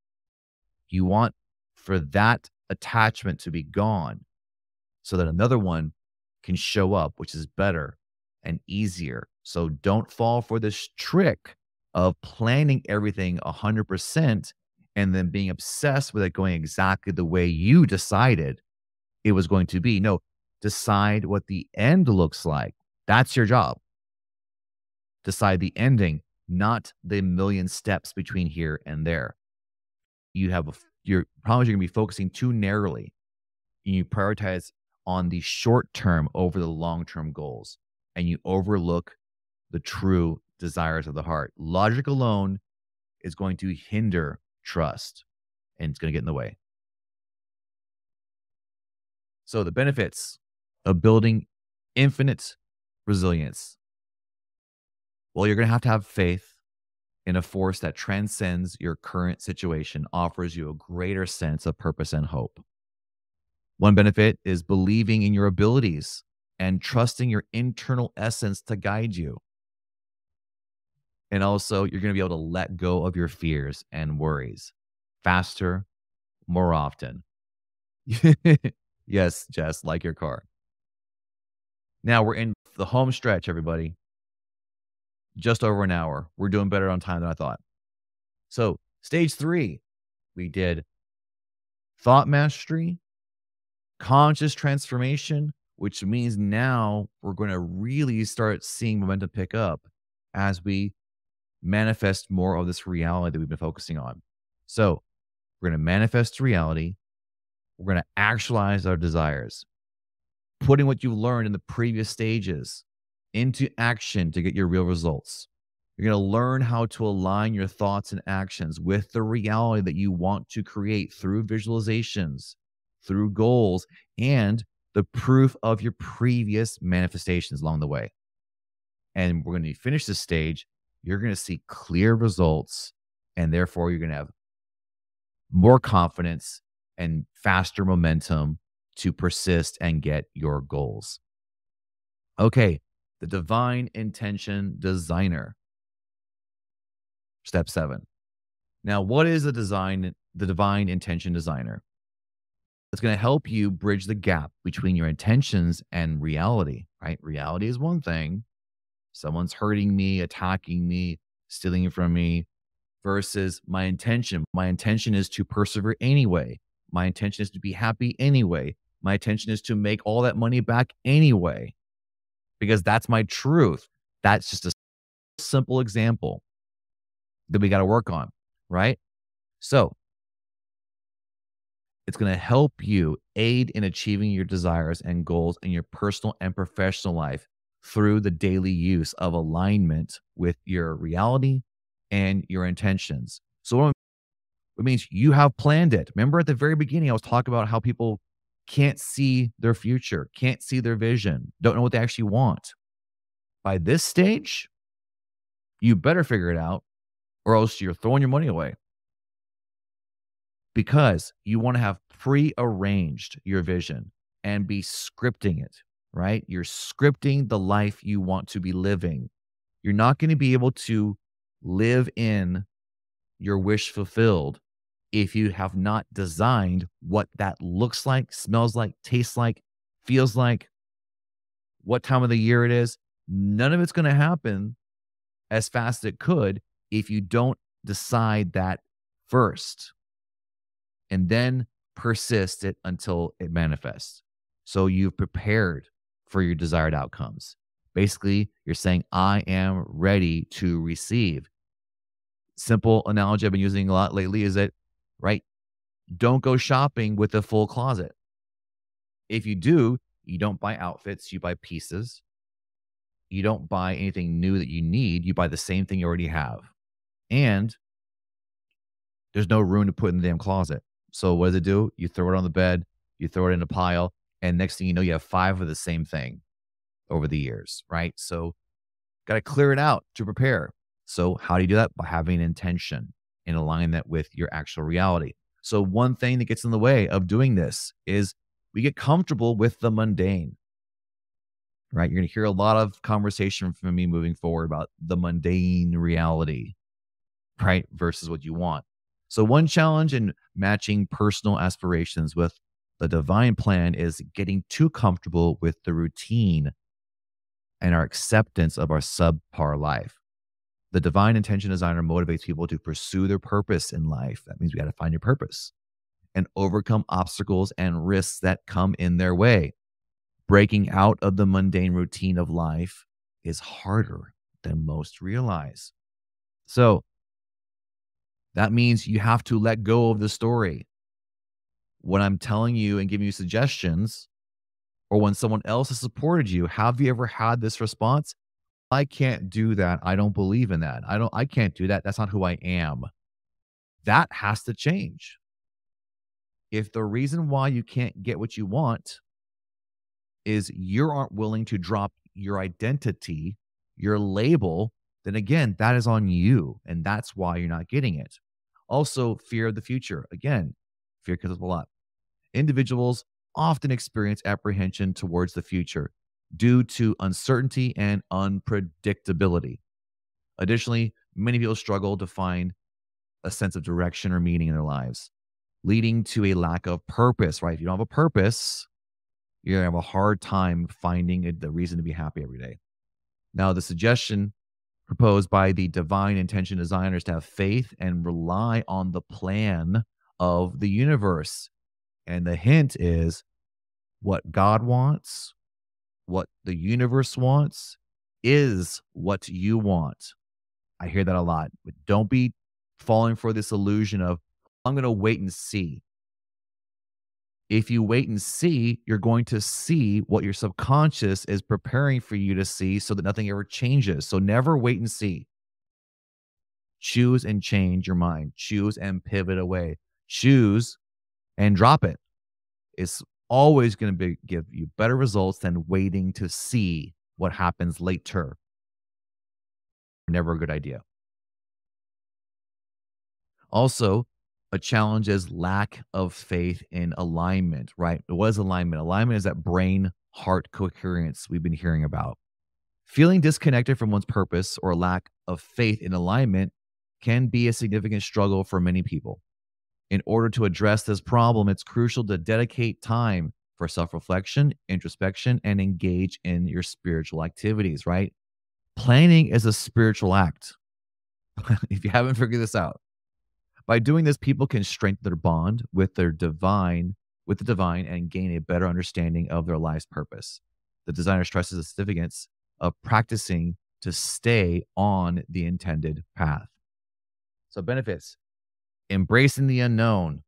You want for that attachment to be gone so that another one can show up, which is better and easier. So don't fall for this trick of planning everything 100% and then being obsessed with it going exactly the way you decided it was going to be. No, decide what the end looks like. That's your job. Decide the ending, not the million steps between here and there. You're probably going to be focusing too narrowly. And you prioritize on the short term over the long term goals, and you overlook the true desires of the heart. Logic alone is going to hinder trust and it's going to get in the way. So the benefits of building infinite resilience. Well, you're going to have faith in a force that transcends your current situation, offers you a greater sense of purpose and hope. One benefit is believing in your abilities and trusting your internal essence to guide you. And also, you're going to be able to let go of your fears and worries faster, more often. Yes, Jess, like your car. Now we're in the home stretch, everybody. Just over an hour. We're doing better on time than I thought. So, stage 3, we did thought mastery, conscious transformation, which means now we're going to really start seeing momentum pick up as we manifest more of this reality that we've been focusing on. So, we're going to manifest reality. We're going to actualize our desires, putting what you learned in the previous stages into action to get your real results. You're going to learn how to align your thoughts and actions with the reality that you want to create through visualizations, through goals, and the proof of your previous manifestations along the way. And we're going to finish this stage. You're going to see clear results, and therefore you're going to have more confidence and faster momentum to persist and get your goals. Okay, the divine intention designer. Step 7. Now, what is the divine intention designer? It's going to help you bridge the gap between your intentions and reality, right? Reality is one thing. Someone's hurting me, attacking me, stealing it from me, versus my intention. My intention is to persevere anyway. My intention is to be happy anyway. My intention is to make all that money back anyway, because that's my truth. That's just a simple example that we got to work on, right? So it's going to help you aid in achieving your desires and goals in your personal and professional life through the daily use of alignment with your reality and your intentions. So it means you have planned it. Remember at the very beginning, I was talking about how people can't see their future, can't see their vision, don't know what they actually want. By this stage, you better figure it out, or else you're throwing your money away, because you want to have prearranged your vision and be scripting it, right? You're scripting the life you want to be living. You're not going to be able to live in your wish fulfilled if you have not designed what that looks like, smells like, tastes like, feels like, what time of the year it is. None of it's going to happen as fast as it could if you don't decide that first and then persist it until it manifests. So you've prepared for your desired outcomes. Basically, you're saying, I am ready to receive. Simple analogy I've been using a lot lately is that, right? Don't go shopping with a full closet. If you do, you don't buy outfits, you buy pieces. You don't buy anything new that you need, you buy the same thing you already have. And there's no room to put in the damn closet. So what does it do? You throw it on the bed, you throw it in a pile, and next thing you know, you have 5 of the same thing over the years, right? So got to clear it out to prepare. So how do you do that? By having an intention and align that with your actual reality. So one thing that gets in the way of doing this is we get comfortable with the mundane, right? You're going to hear a lot of conversation from me moving forward about the mundane reality, right? Versus what you want. So one challenge in matching personal aspirations with the divine plan is getting too comfortable with the routine and our acceptance of our subpar life. The divine intention designer motivates people to pursue their purpose in life. That means we got to find your purpose and overcome obstacles and risks that come in their way. Breaking out of the mundane routine of life is harder than most realize. So that means you have to let go of the story. When I'm telling you and giving you suggestions, or when someone else has supported you, have you ever had this response? I can't do that. I don't believe in that. I can't do that. That's not who I am. That has to change. If the reason why you can't get what you want is you aren't willing to drop your identity, your label, then again, that is on you. And that's why you're not getting it. Also, fear of the future. Again, fear comes up a lot. Individuals often experience apprehension towards the future due to uncertainty and unpredictability. Additionally, many people struggle to find a sense of direction or meaning in their lives, leading to a lack of purpose, right? If you don't have a purpose, you're going to have a hard time finding the reason to be happy every day. Now, the suggestion proposed by the divine intention designers to have faith and rely on the plan of the universe. And the hint is what God wants, what the universe wants, is what you want. I hear that a lot, but don't be falling for this illusion of, I'm going to wait and see. If you wait and see, you're going to see what your subconscious is preparing for you to see so that nothing ever changes. So never wait and see. Choose and change your mind. Choose and pivot away. Choose and drop it. It's always going to give you better results than waiting to see what happens later. Never a good idea. Also, a challenge is lack of faith in alignment, right? What is alignment? Alignment is that brain heart coherence we've been hearing about. Feeling disconnected from one's purpose or lack of faith in alignment can be a significant struggle for many people. In order to address this problem, it's crucial to dedicate time for self-reflection, introspection, and engage in your spiritual activities, right? Planning is a spiritual act. If you haven't figured this out, by doing this, people can strengthen their bond with the divine, and gain a better understanding of their life's purpose. The designer stresses the significance of practicing to stay on the intended path. So benefits, embracing the unknown.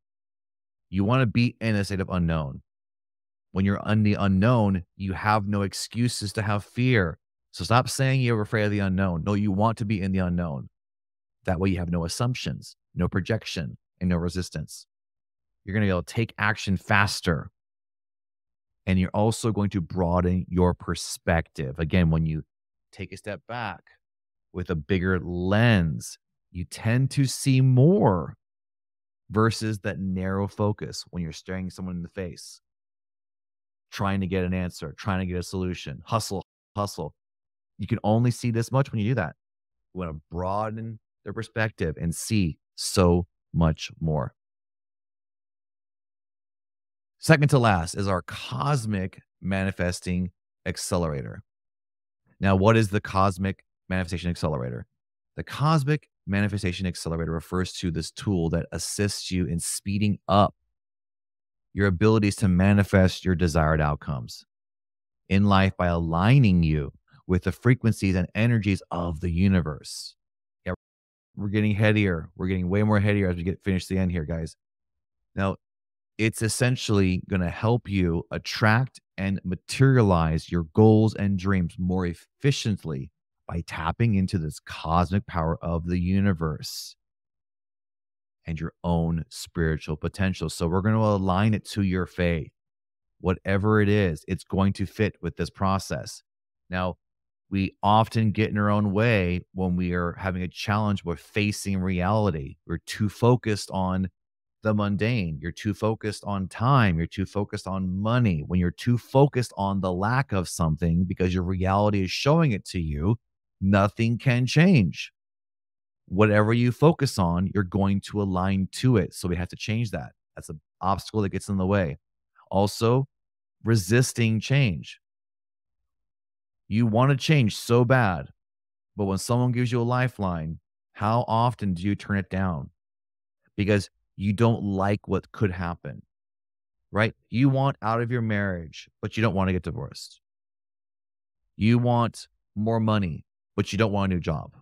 You want to be in a state of unknown. When you're in the unknown, you have no excuses to have fear. So stop saying you're afraid of the unknown. No, you want to be in the unknown. That way you have no assumptions, no projection, and no resistance. You're going to be able to take action faster. And you're also going to broaden your perspective. Again, when you take a step back with a bigger lens, you tend to see more versus that narrow focus when you're staring someone in the face, trying to get an answer, trying to get a solution, hustle, hustle. You can only see this much when you do that. You want to broaden their perspective and see so much more. Second to last is our cosmic manifesting accelerator. Now, what is the cosmic manifestation accelerator? The cosmic manifestation accelerator refers to this tool that assists you in speeding up your abilities to manifest your desired outcomes in life by aligning you with the frequencies and energies of the universe. Yeah, we're getting headier. We're getting way more headier as we finish the end here, guys. Now, it's essentially going to help you attract and materialize your goals and dreams more efficiently by tapping into this cosmic power of the universe and your own spiritual potential. So we're going to align it to your faith. Whatever it is, it's going to fit with this process. Now, we often get in our own way when we are having a challenge with facing reality. We're too focused on the mundane. You're too focused on time. You're too focused on money. When you're too focused on the lack of something because your reality is showing it to you, nothing can change. Whatever you focus on, you're going to align to it. So we have to change that. That's an obstacle that gets in the way. Also, resisting change. You want to change so bad, but when someone gives you a lifeline, how often do you turn it down? Because you don't like what could happen, right? You want out of your marriage, but you don't want to get divorced. You want more money, but you don't want a new job.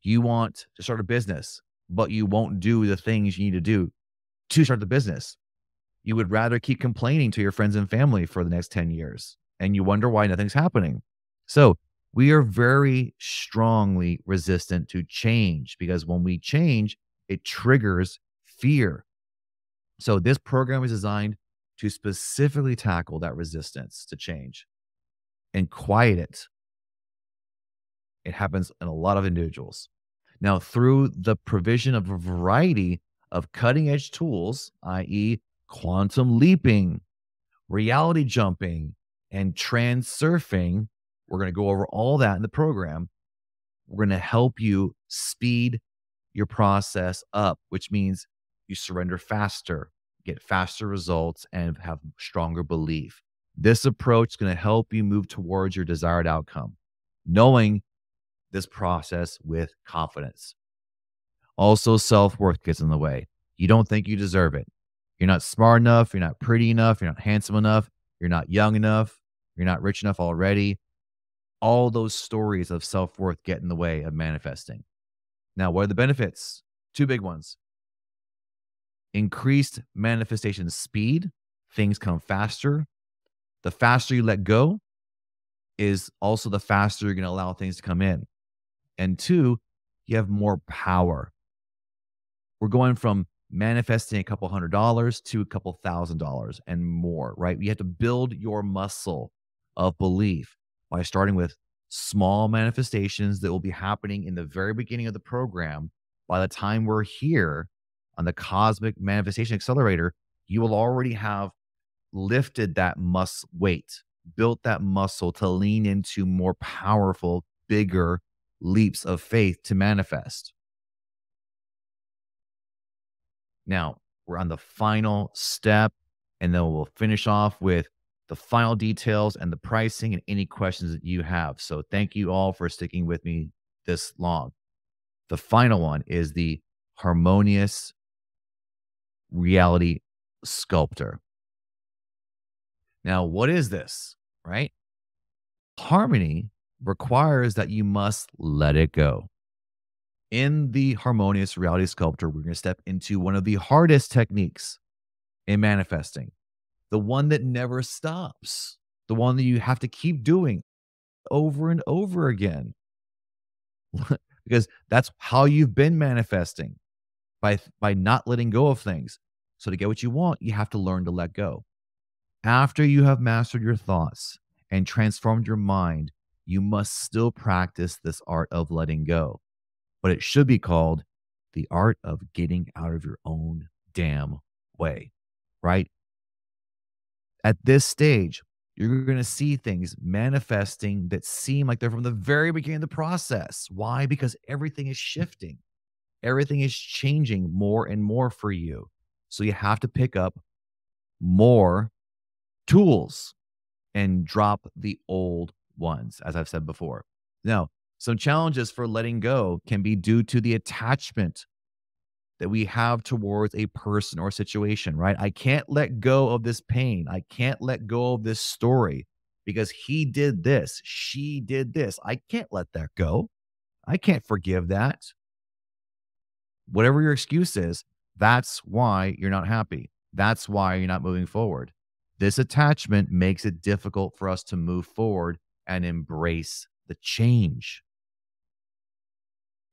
You want to start a business, but you won't do the things you need to do to start the business. You would rather keep complaining to your friends and family for the next 10 years, and you wonder why nothing's happening. So we are very strongly resistant to change because when we change, it triggers fear. So this program is designed to specifically tackle that resistance to change and quiet it. It happens in a lot of individuals. Now, through the provision of a variety of cutting edge tools, i.e., quantum leaping, reality jumping, and transurfing, we're going to go over all that in the program. We're going to help you speed your process up, which means you surrender faster, get faster results, and have stronger belief. This approach is going to help you move towards your desired outcome, knowing this process with confidence. Also, self worth gets in the way. You don't think you deserve it. You're not smart enough. You're not pretty enough. You're not handsome enough. You're not young enough. You're not rich enough already. All those stories of self worth get in the way of manifesting. Now, what are the benefits? Two big ones: increased manifestation speed. Things come faster. The faster you let go is also the faster you're going to allow things to come in. And two, you have more power. We're going from manifesting a couple $100s to a couple $1,000s and more, right? You have to build your muscle of belief by starting with small manifestations that will be happening in the very beginning of the program. By the time we're here on the Cosmic Manifestation Accelerator, you will already have lifted that muscle weight, built that muscle to lean into more powerful, bigger leaps of faith to manifest. Now, we're on the final step, and then we'll finish off with the final details and the pricing and any questions that you have. So, thank you all for sticking with me this long. The final one is the harmonious reality sculptor. Now, what is this, right? Harmony requires that you must let it go. In the harmonious reality sculptor, we're going to step into one of the hardest techniques in manifesting, the one that never stops, the one that you have to keep doing over and over again, because that's how you've been manifesting by not letting go of things. So to get what you want, you have to learn to let go. After you have mastered your thoughts and transformed your mind, you must still practice this art of letting go. But it should be called the art of getting out of your own damn way, right? At this stage, you're going to see things manifesting that seem like they're from the very beginning of the process. Why? Because everything is shifting, everything is changing more and more for you. So you have to pick up more tools and drop the old ones, as I've said before. Now, some challenges for letting go can be due to the attachment that we have towards a person or situation, right? I can't let go of this pain. I can't let go of this story because he did this, she did this. I can't let that go. I can't forgive that. Whatever your excuse is, that's why you're not happy. That's why you're not moving forward. This attachment makes it difficult for us to move forward and embrace the change.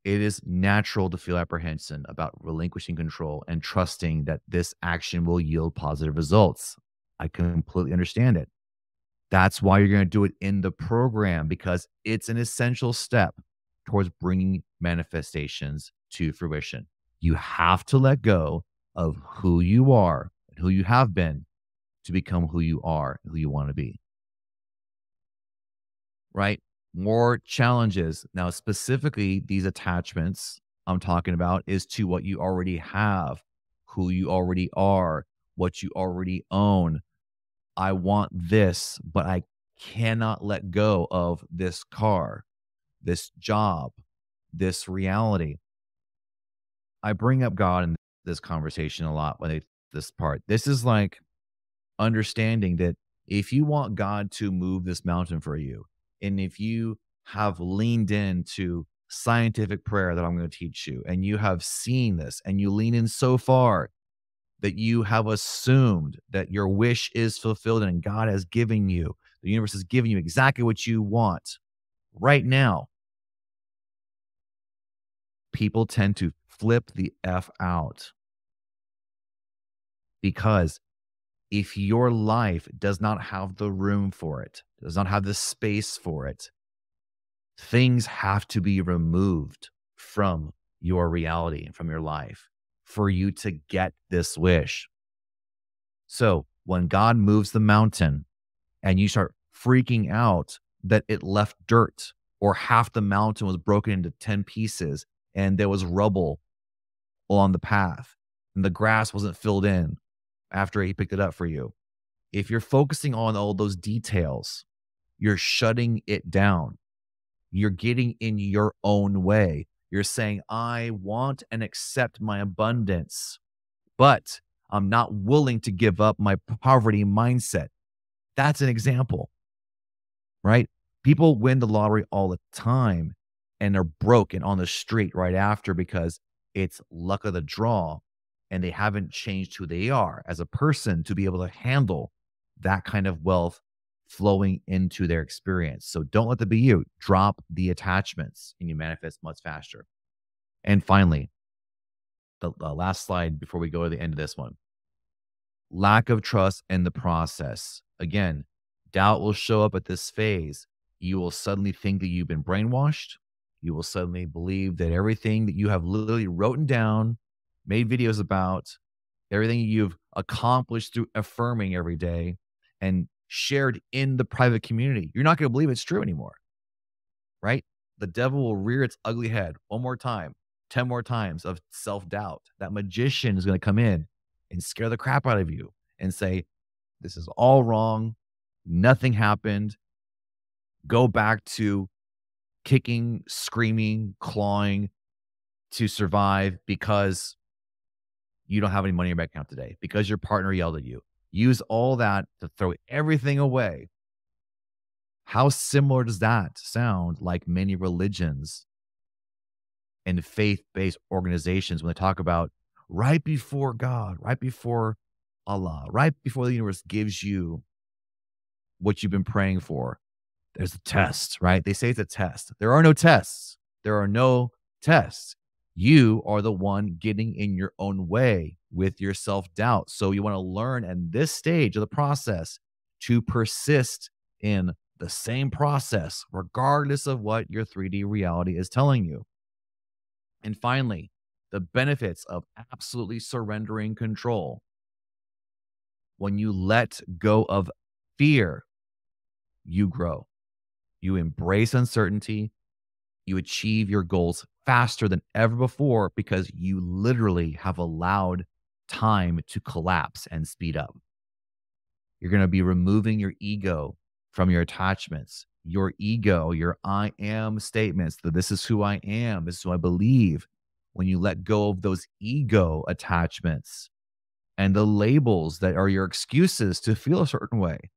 It is natural to feel apprehension about relinquishing control and trusting that this action will yield positive results. I completely understand it. That's why you're going to do it in the program, because it's an essential step towards bringing manifestations to fruition. You have to let go of who you are and who you have been to become who you are and who you want to be. Right? More challenges. Now, specifically, these attachments I'm talking about is to what you already have, who you already are, what you already own. I want this, but I cannot let go of this car, this job, this reality. I bring up God in this conversation a lot when this part. This is like understanding that if you want God to move this mountain for you, and if you have leaned into scientific prayer that I'm going to teach you, and you have seen this, and you lean in so far that you have assumed that your wish is fulfilled and God has given you, the universe has given you exactly what you want right now, people tend to flip the F out because If your life does not have the room for it, does not have the space for it, things have to be removed from your reality and from your life for you to get this wish. So when God moves the mountain and you start freaking out that it left dirt or half the mountain was broken into 10 pieces and there was rubble along the path and the grass wasn't filled in after he picked it up for you. If you're focusing on all those details, you're shutting it down. You're getting in your own way. You're saying, I want and accept my abundance, but I'm not willing to give up my poverty mindset. That's an example, right? People win the lottery all the time and they're broke and on the street right after because it's luck of the draw and they haven't changed who they are as a person to be able to handle that kind of wealth flowing into their experience. So don't let that be you. Drop the attachments and you manifest much faster. And finally, the last slide before we go to the end of this one. Lack of trust in the process. Again, doubt will show up at this phase. You will suddenly think that you've been brainwashed. You will suddenly believe that everything that you have literally written down, made videos about, everything you've accomplished through affirming every day and shared in the private community, you're not going to believe it's true anymore, right? The devil will rear its ugly head one more time, 10 more times of self-doubt. That magician is going to come in and scare the crap out of you and say, this is all wrong. Nothing happened. Go back to kicking, screaming, clawing to survive because you don't have any money in your bank account today, because your partner yelled at you. Use all that to throw everything away. How similar does that sound like many religions and faith-based organizations when they talk about right before God, right before Allah, right before the universe gives you what you've been praying for? There's a test, right? They say it's a test. There are no tests. There are no tests. You are the one getting in your own way with your self-doubt. So you want to learn at this stage of the process to persist in the same process, regardless of what your 3D reality is telling you. And finally, the benefits of absolutely surrendering control. When you let go of fear, you grow. You embrace uncertainty. You achieve your goals faster than ever before because you literally have allowed time to collapse and speed up. You're going to be removing your ego from your attachments, your ego, your I am statements that this is who I am, this is who I believe. When you let go of those ego attachments and the labels that are your excuses to feel a certain way,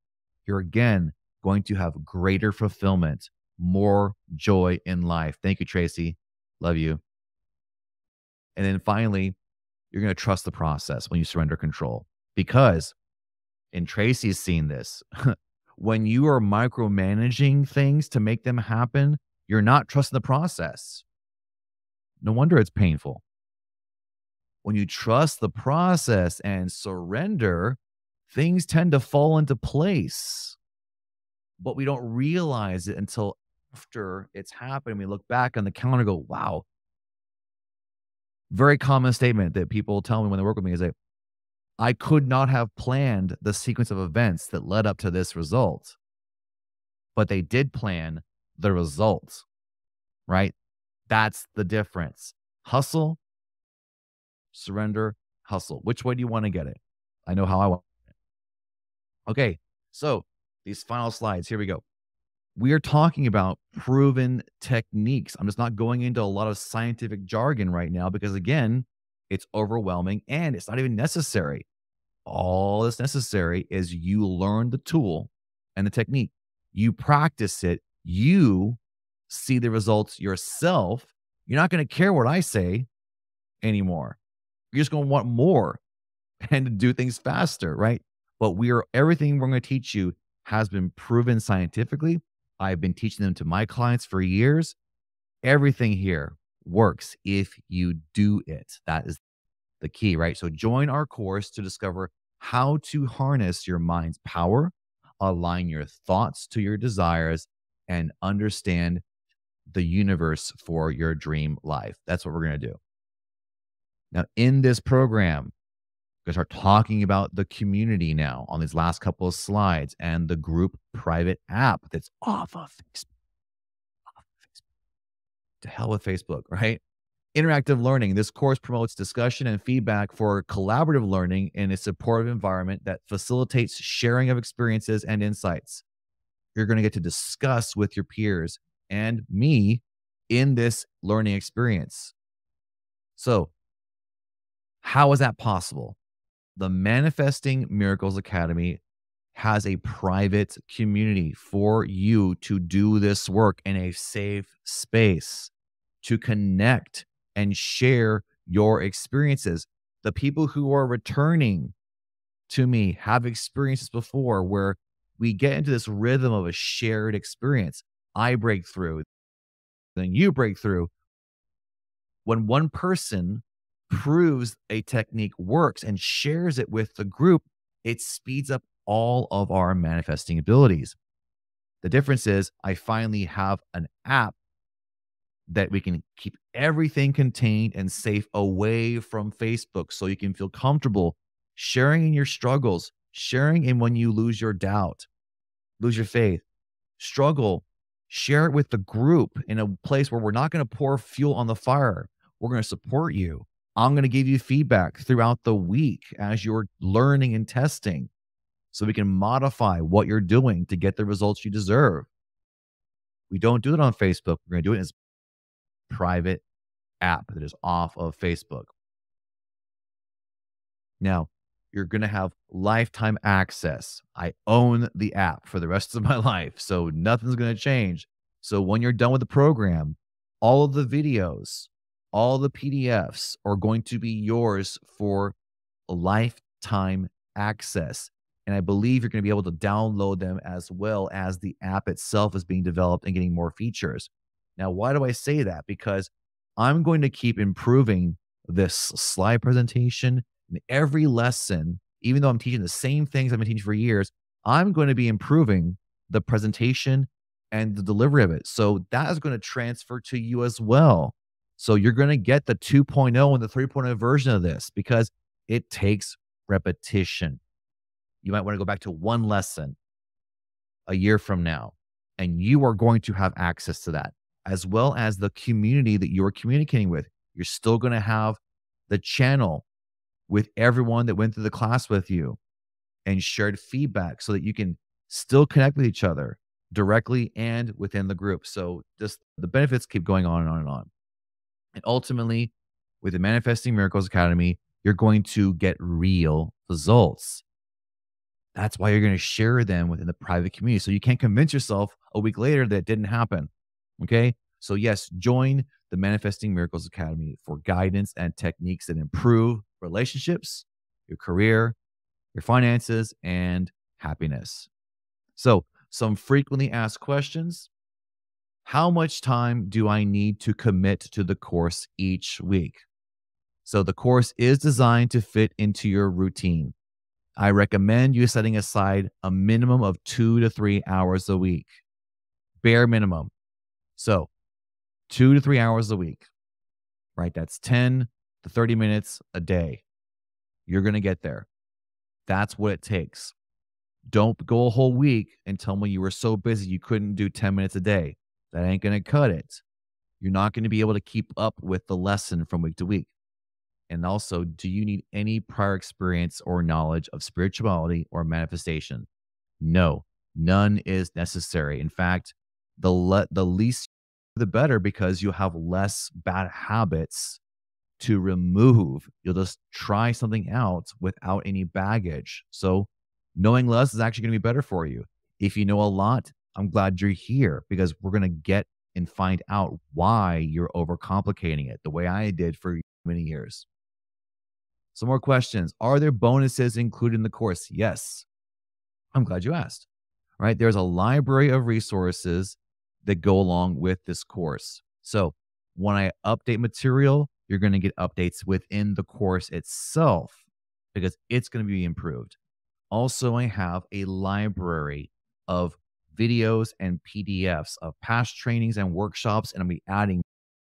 you're again going to have greater fulfillment, more joy in life. Thank you, Tracy. Love you. And then finally, you're going to trust the process when you surrender control because, and Tracy's seen this, when you are micromanaging things to make them happen, you're not trusting the process. No wonder it's painful. When you trust the process and surrender, things tend to fall into place. But we don't realize it until after it's happened. We look back on the calendar and go, wow. Very common statement that people tell me when they work with me is that I could not have planned the sequence of events that led up to this result, but they did plan the result, right? That's the difference. Hustle, surrender, hustle. Which way do you want to get it? I know how I want it. Okay, so these final slides, here we go. We are talking about proven techniques. I'm just not going into a lot of scientific jargon right now because, again, it's overwhelming and it's not even necessary. All that's necessary is you learn the tool and the technique. You practice it. You see the results yourself. You're not going to care what I say anymore. You're just going to want more and to do things faster, right? But everything we're going to teach you has been proven scientifically. I've been teaching them to my clients for years. Everything here works if you do it. That is the key, right? So join our course to discover how to harness your mind's power, align your thoughts to your desires, and understand the universe for your dream life. That's what we're going to do. Now, in this program, we're going to start talking about the community now on these last couple of slides and the group private app that's off of Facebook. To hell with Facebook, right? Interactive learning. This course promotes discussion and feedback for collaborative learning in a supportive environment that facilitates sharing of experiences and insights. You're going to get to discuss with your peers and me in this learning experience. So, how is that possible? The Manifesting Miracles Academy has a private community for you to do this work in a safe space, to connect and share your experiences. The people who are returning to me have experiences before where we get into this rhythm of a shared experience. I break through, then you break through. When one person proves a technique works and shares it with the group, it speeds up all of our manifesting abilities. The difference is I finally have an app that we can keep everything contained and safe away from Facebook so you can feel comfortable sharing in your struggles, sharing in when you lose your doubt, lose your faith, struggle, share it with the group in a place where we're not going to pour fuel on the fire. We're going to support you. I'm going to give you feedback throughout the week as you're learning and testing so we can modify what you're doing to get the results you deserve. We don't do it on Facebook. We're going to do it as a private app that is off of Facebook. Now, you're going to have lifetime access. I own the app for the rest of my life, so nothing's going to change. So when you're done with the program, all of the videos, all the PDFs are going to be yours for lifetime access. And I believe you're going to be able to download them as well as the app itself is being developed and getting more features. Now, why do I say that? Because I'm going to keep improving this slide presentation and every lesson. Even though I'm teaching the same things I've been teaching for years, I'm going to be improving the presentation and the delivery of it. So that is going to transfer to you as well. So you're going to get the 2.0 and the 3.0 version of this because it takes repetition. You might want to go back to one lesson a year from now, and you are going to have access to that, as well as the community that you're communicating with. You're still going to have the channel with everyone that went through the class with you and shared feedback so that you can still connect with each other directly and within the group. So just the benefits keep going on and on and on. And ultimately, with the Manifesting Miracles Academy, you're going to get real results. That's why you're going to share them within the private community. So you can't convince yourself a week later that it didn't happen. Okay. So, yes, join the Manifesting Miracles Academy for guidance and techniques that improve relationships, your career, your finances, and happiness. So, some frequently asked questions. How much time do I need to commit to the course each week? So, the course is designed to fit into your routine. I recommend you setting aside a minimum of 2 to 3 hours a week, bare minimum. So 2 to 3 hours a week, right? That's 10 to 30 minutes a day. You're going to get there. That's what it takes. Don't go a whole week and tell me you were so busy you couldn't do 10 minutes a day. That ain't going to cut it. You're not going to be able to keep up with the lesson from week to week. And also, do you need any prior experience or knowledge of spirituality or manifestation? No, none is necessary. In fact, the least the better because you'll have less bad habits to remove. You'll just try something out without any baggage. So knowing less is actually going to be better for you. If you know a lot, I'm glad you're here because we're going to get and find out why you're overcomplicating it the way I did for many years. Some more questions. Are there bonuses included in the course? Yes. I'm glad you asked. Right? There's a library of resources that go along with this course. So when I update material, you're going to get updates within the course itself because it's going to be improved. Also, I have a library of videos and PDFs of past trainings and workshops, and I'll be adding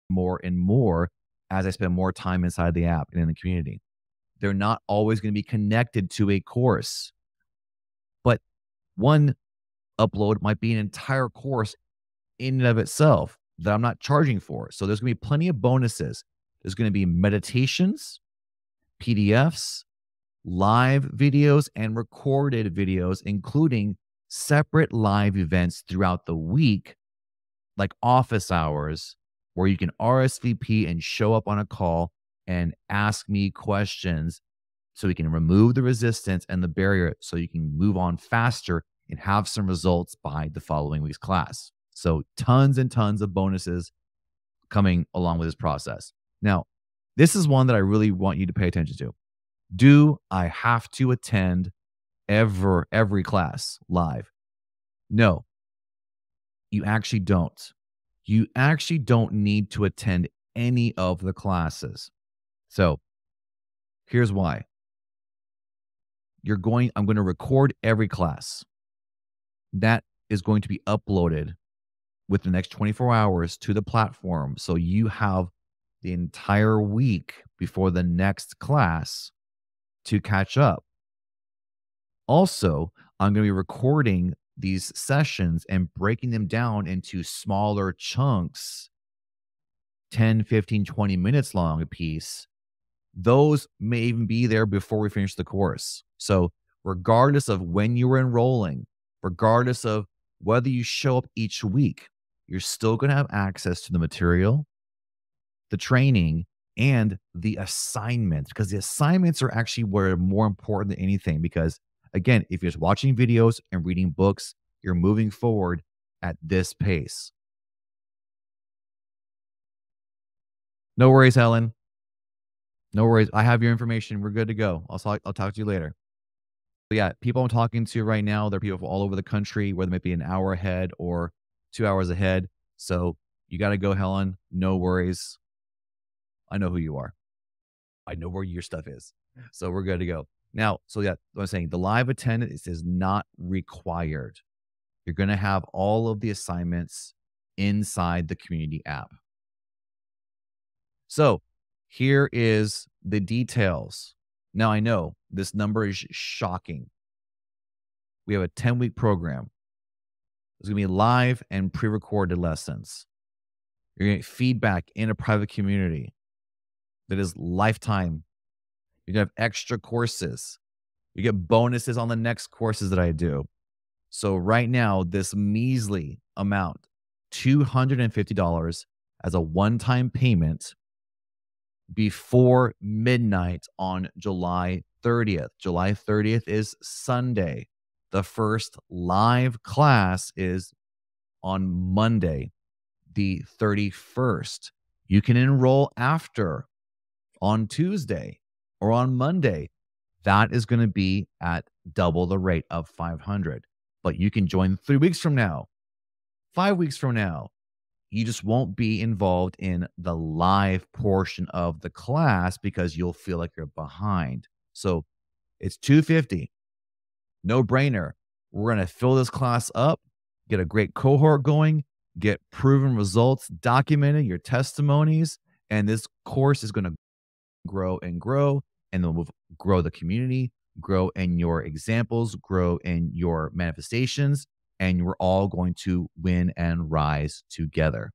more and more as I spend more time inside the app and in the community. They're not always going to be connected to a course, but one upload might be an entire course in and of itself that I'm not charging for. So there's going to be plenty of bonuses. There's going to be meditations, PDFs, live videos, and recorded videos, including separate live events throughout the week, like office hours, where you can RSVP and show up on a call and ask me questions so we can remove the resistance and the barrier so you can move on faster and have some results by the following week's class. So tons and tons of bonuses coming along with this process. Now, this is one that I really want you to pay attention to. Do I have to attend every class live? No, you actually don't. You actually don't need to attend any of the classes. So here's why. I'm going to record every class. That is going to be uploaded within the next 24 hours to the platform. So you have the entire week before the next class to catch up. Also, I'm going to be recording these sessions and breaking them down into smaller chunks, 10, 15, 20 minutes long a piece. Those may even be there before we finish the course. So regardless of when you were enrolling, regardless of whether you show up each week, you're still going to have access to the material, the training, and the assignments, because the assignments are actually what are more important than anything. Because again, if you're just watching videos and reading books, you're moving forward at this pace. No worries, Helen. No worries. I have your information. We're good to go. I'll talk to you later. But yeah, people I'm talking to right now, they're people all over the country, where they might be an hour ahead or 2 hours ahead. So you got to go, Helen. No worries. I know who you are. I know where your stuff is. So we're good to go. Now, so yeah, what I'm saying, the live attendance is not required. You're going to have all of the assignments inside the community app. So here is the details. Now, I know this number is shocking. We have a 10-week program. There's going to be live and pre-recorded lessons. You're going to get feedback in a private community that is lifetime. You're going to have extra courses. You get bonuses on the next courses that I do. So right now, this measly amount, $250 as a one-time payment before midnight on July 30th. July 30th is Sunday. The first live class is on Monday, the 31st. You can enroll after on Tuesday or on Monday. That is going to be at double the rate of 500. But you can join 3 weeks from now, 5 weeks from now. You just won't be involved in the live portion of the class because you'll feel like you're behind. So it's $250. No brainer. We're going to fill this class up, get a great cohort going, get proven results, documented your testimonies, and this course is going to grow and grow, and then we'll grow the community, grow in your examples, grow in your manifestations, and we're all going to win and rise together.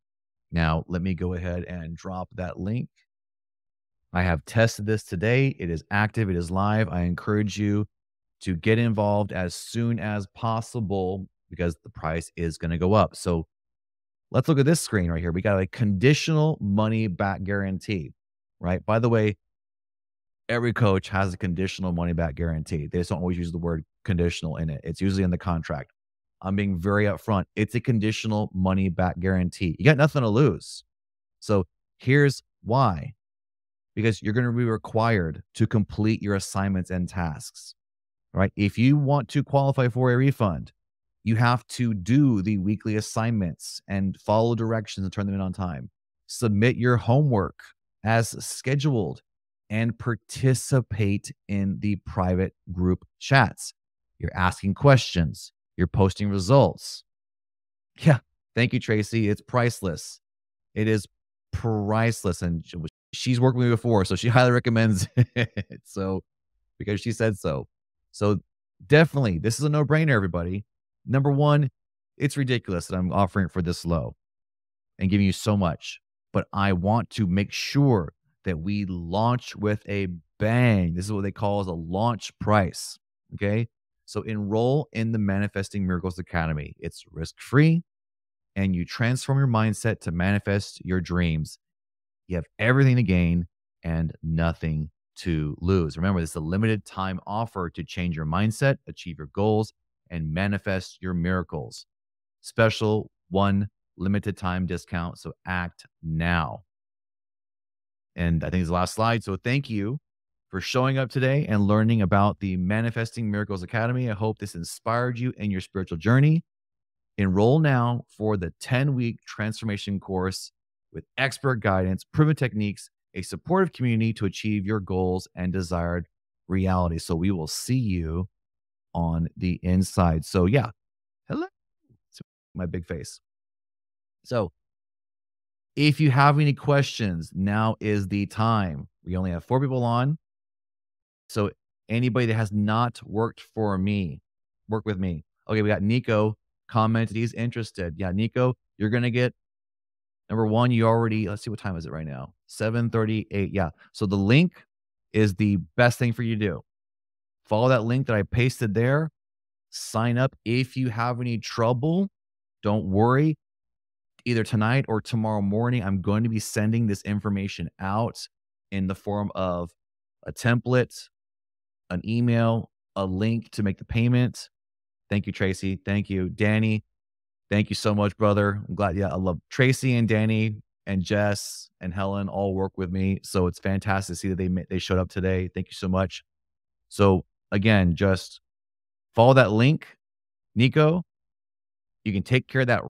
Now, let me go ahead and drop that link. I have tested this today. It is active. It is live. I encourage you to get involved as soon as possible because the price is going to go up. So let's look at this screen right here. We got a conditional money back guarantee, right? By the way, every coach has a conditional money back guarantee. They just don't always use the word conditional in it. It's usually in the contract. I'm being very upfront. It's a conditional money back guarantee. You got nothing to lose. So here's why. Because you're going to be required to complete your assignments and tasks, right? If you want to qualify for a refund, you have to do the weekly assignments and follow directions and turn them in on time. Submit your homework as scheduled. and participate in the private group chats. You're asking questions, you're posting results. Yeah. Thank you, Tracy. It's priceless. It is priceless. And she's worked with me before, so she highly recommends it. So, because she said so. So, definitely, this is a no brainer, everybody. Number one, it's ridiculous that I'm offering it for this low and giving you so much. But I want to make sure that we launch with a bang. This is what they call as a launch price. Okay. So enroll in the Manifesting Miracles Academy. It's risk free and you transform your mindset to manifest your dreams. You have everything to gain and nothing to lose. Remember, this is a limited time offer to change your mindset, achieve your goals, and manifest your miracles. Special one limited time discount. So act now. And I think it's the last slide. So thank you for showing up today and learning about the Manifesting Miracles Academy. I hope this inspired you in your spiritual journey. Enroll now for the 10-week transformation course with expert guidance, proven techniques, a supportive community to achieve your goals and desired reality. So we will see you on the inside. So yeah, hello, it's my big face. So if you have any questions, now is the time. We only have 4 people on. So anybody that has not worked for me, work with me. Okay, we got Nico commented he's interested. Yeah, Nico, you're going to get number one, you already, let's see, what time is it right now? 7:38. Yeah. So the link is the best thing for you to do. Follow that link that I pasted there. Sign up. If you have any trouble, don't worry. Either tonight or tomorrow morning, I'm going to be sending this information out in the form of a template, an email, a link to make the payment. Thank you, Tracy. Thank you, Danny. Thank you so much, brother. I'm glad. Yeah, I love Tracy and Danny and Jess and Helen all work with me. So it's fantastic to see that they showed up today. Thank you so much. So again, just follow that link, Nico. You can take care of that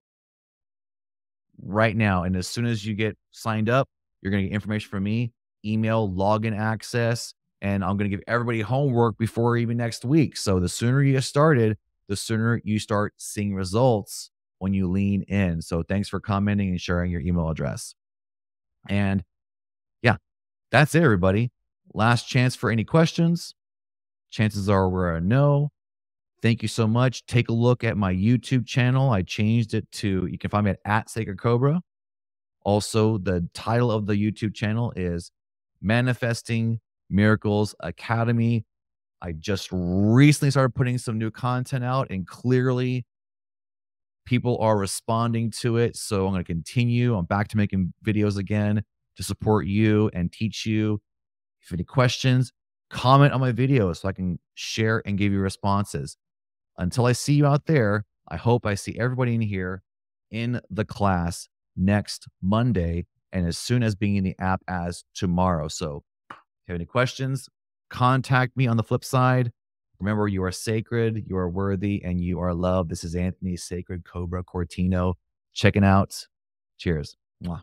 right now. And as soon as you get signed up, you're going to get information from me, email, login access, and I'm going to give everybody homework before even next week. So the sooner you get started, the sooner you start seeing results when you lean in. So thanks for commenting and sharing your email address. And yeah, that's it, everybody. Last chance for any questions. Chances are we're a no. Thank you so much. Take a look at my YouTube channel. I changed it to, you can find me at Sacred Cobra. Also, the title of the YouTube channel is Manifesting Miracles Academy. I just recently started putting some new content out, and clearly people are responding to it. So I'm going to continue. I'm back to making videos again to support you and teach you. If you have any questions, comment on my videos so I can share and give you responses. Until I see you out there, I hope I see everybody in here in the class next Monday and as soon as being in the app as tomorrow. So if you have any questions, contact me on the flip side. Remember, you are sacred, you are worthy, and you are loved. This is Anthony Sacred Cobra Cortino checking out. Cheers. Mwah.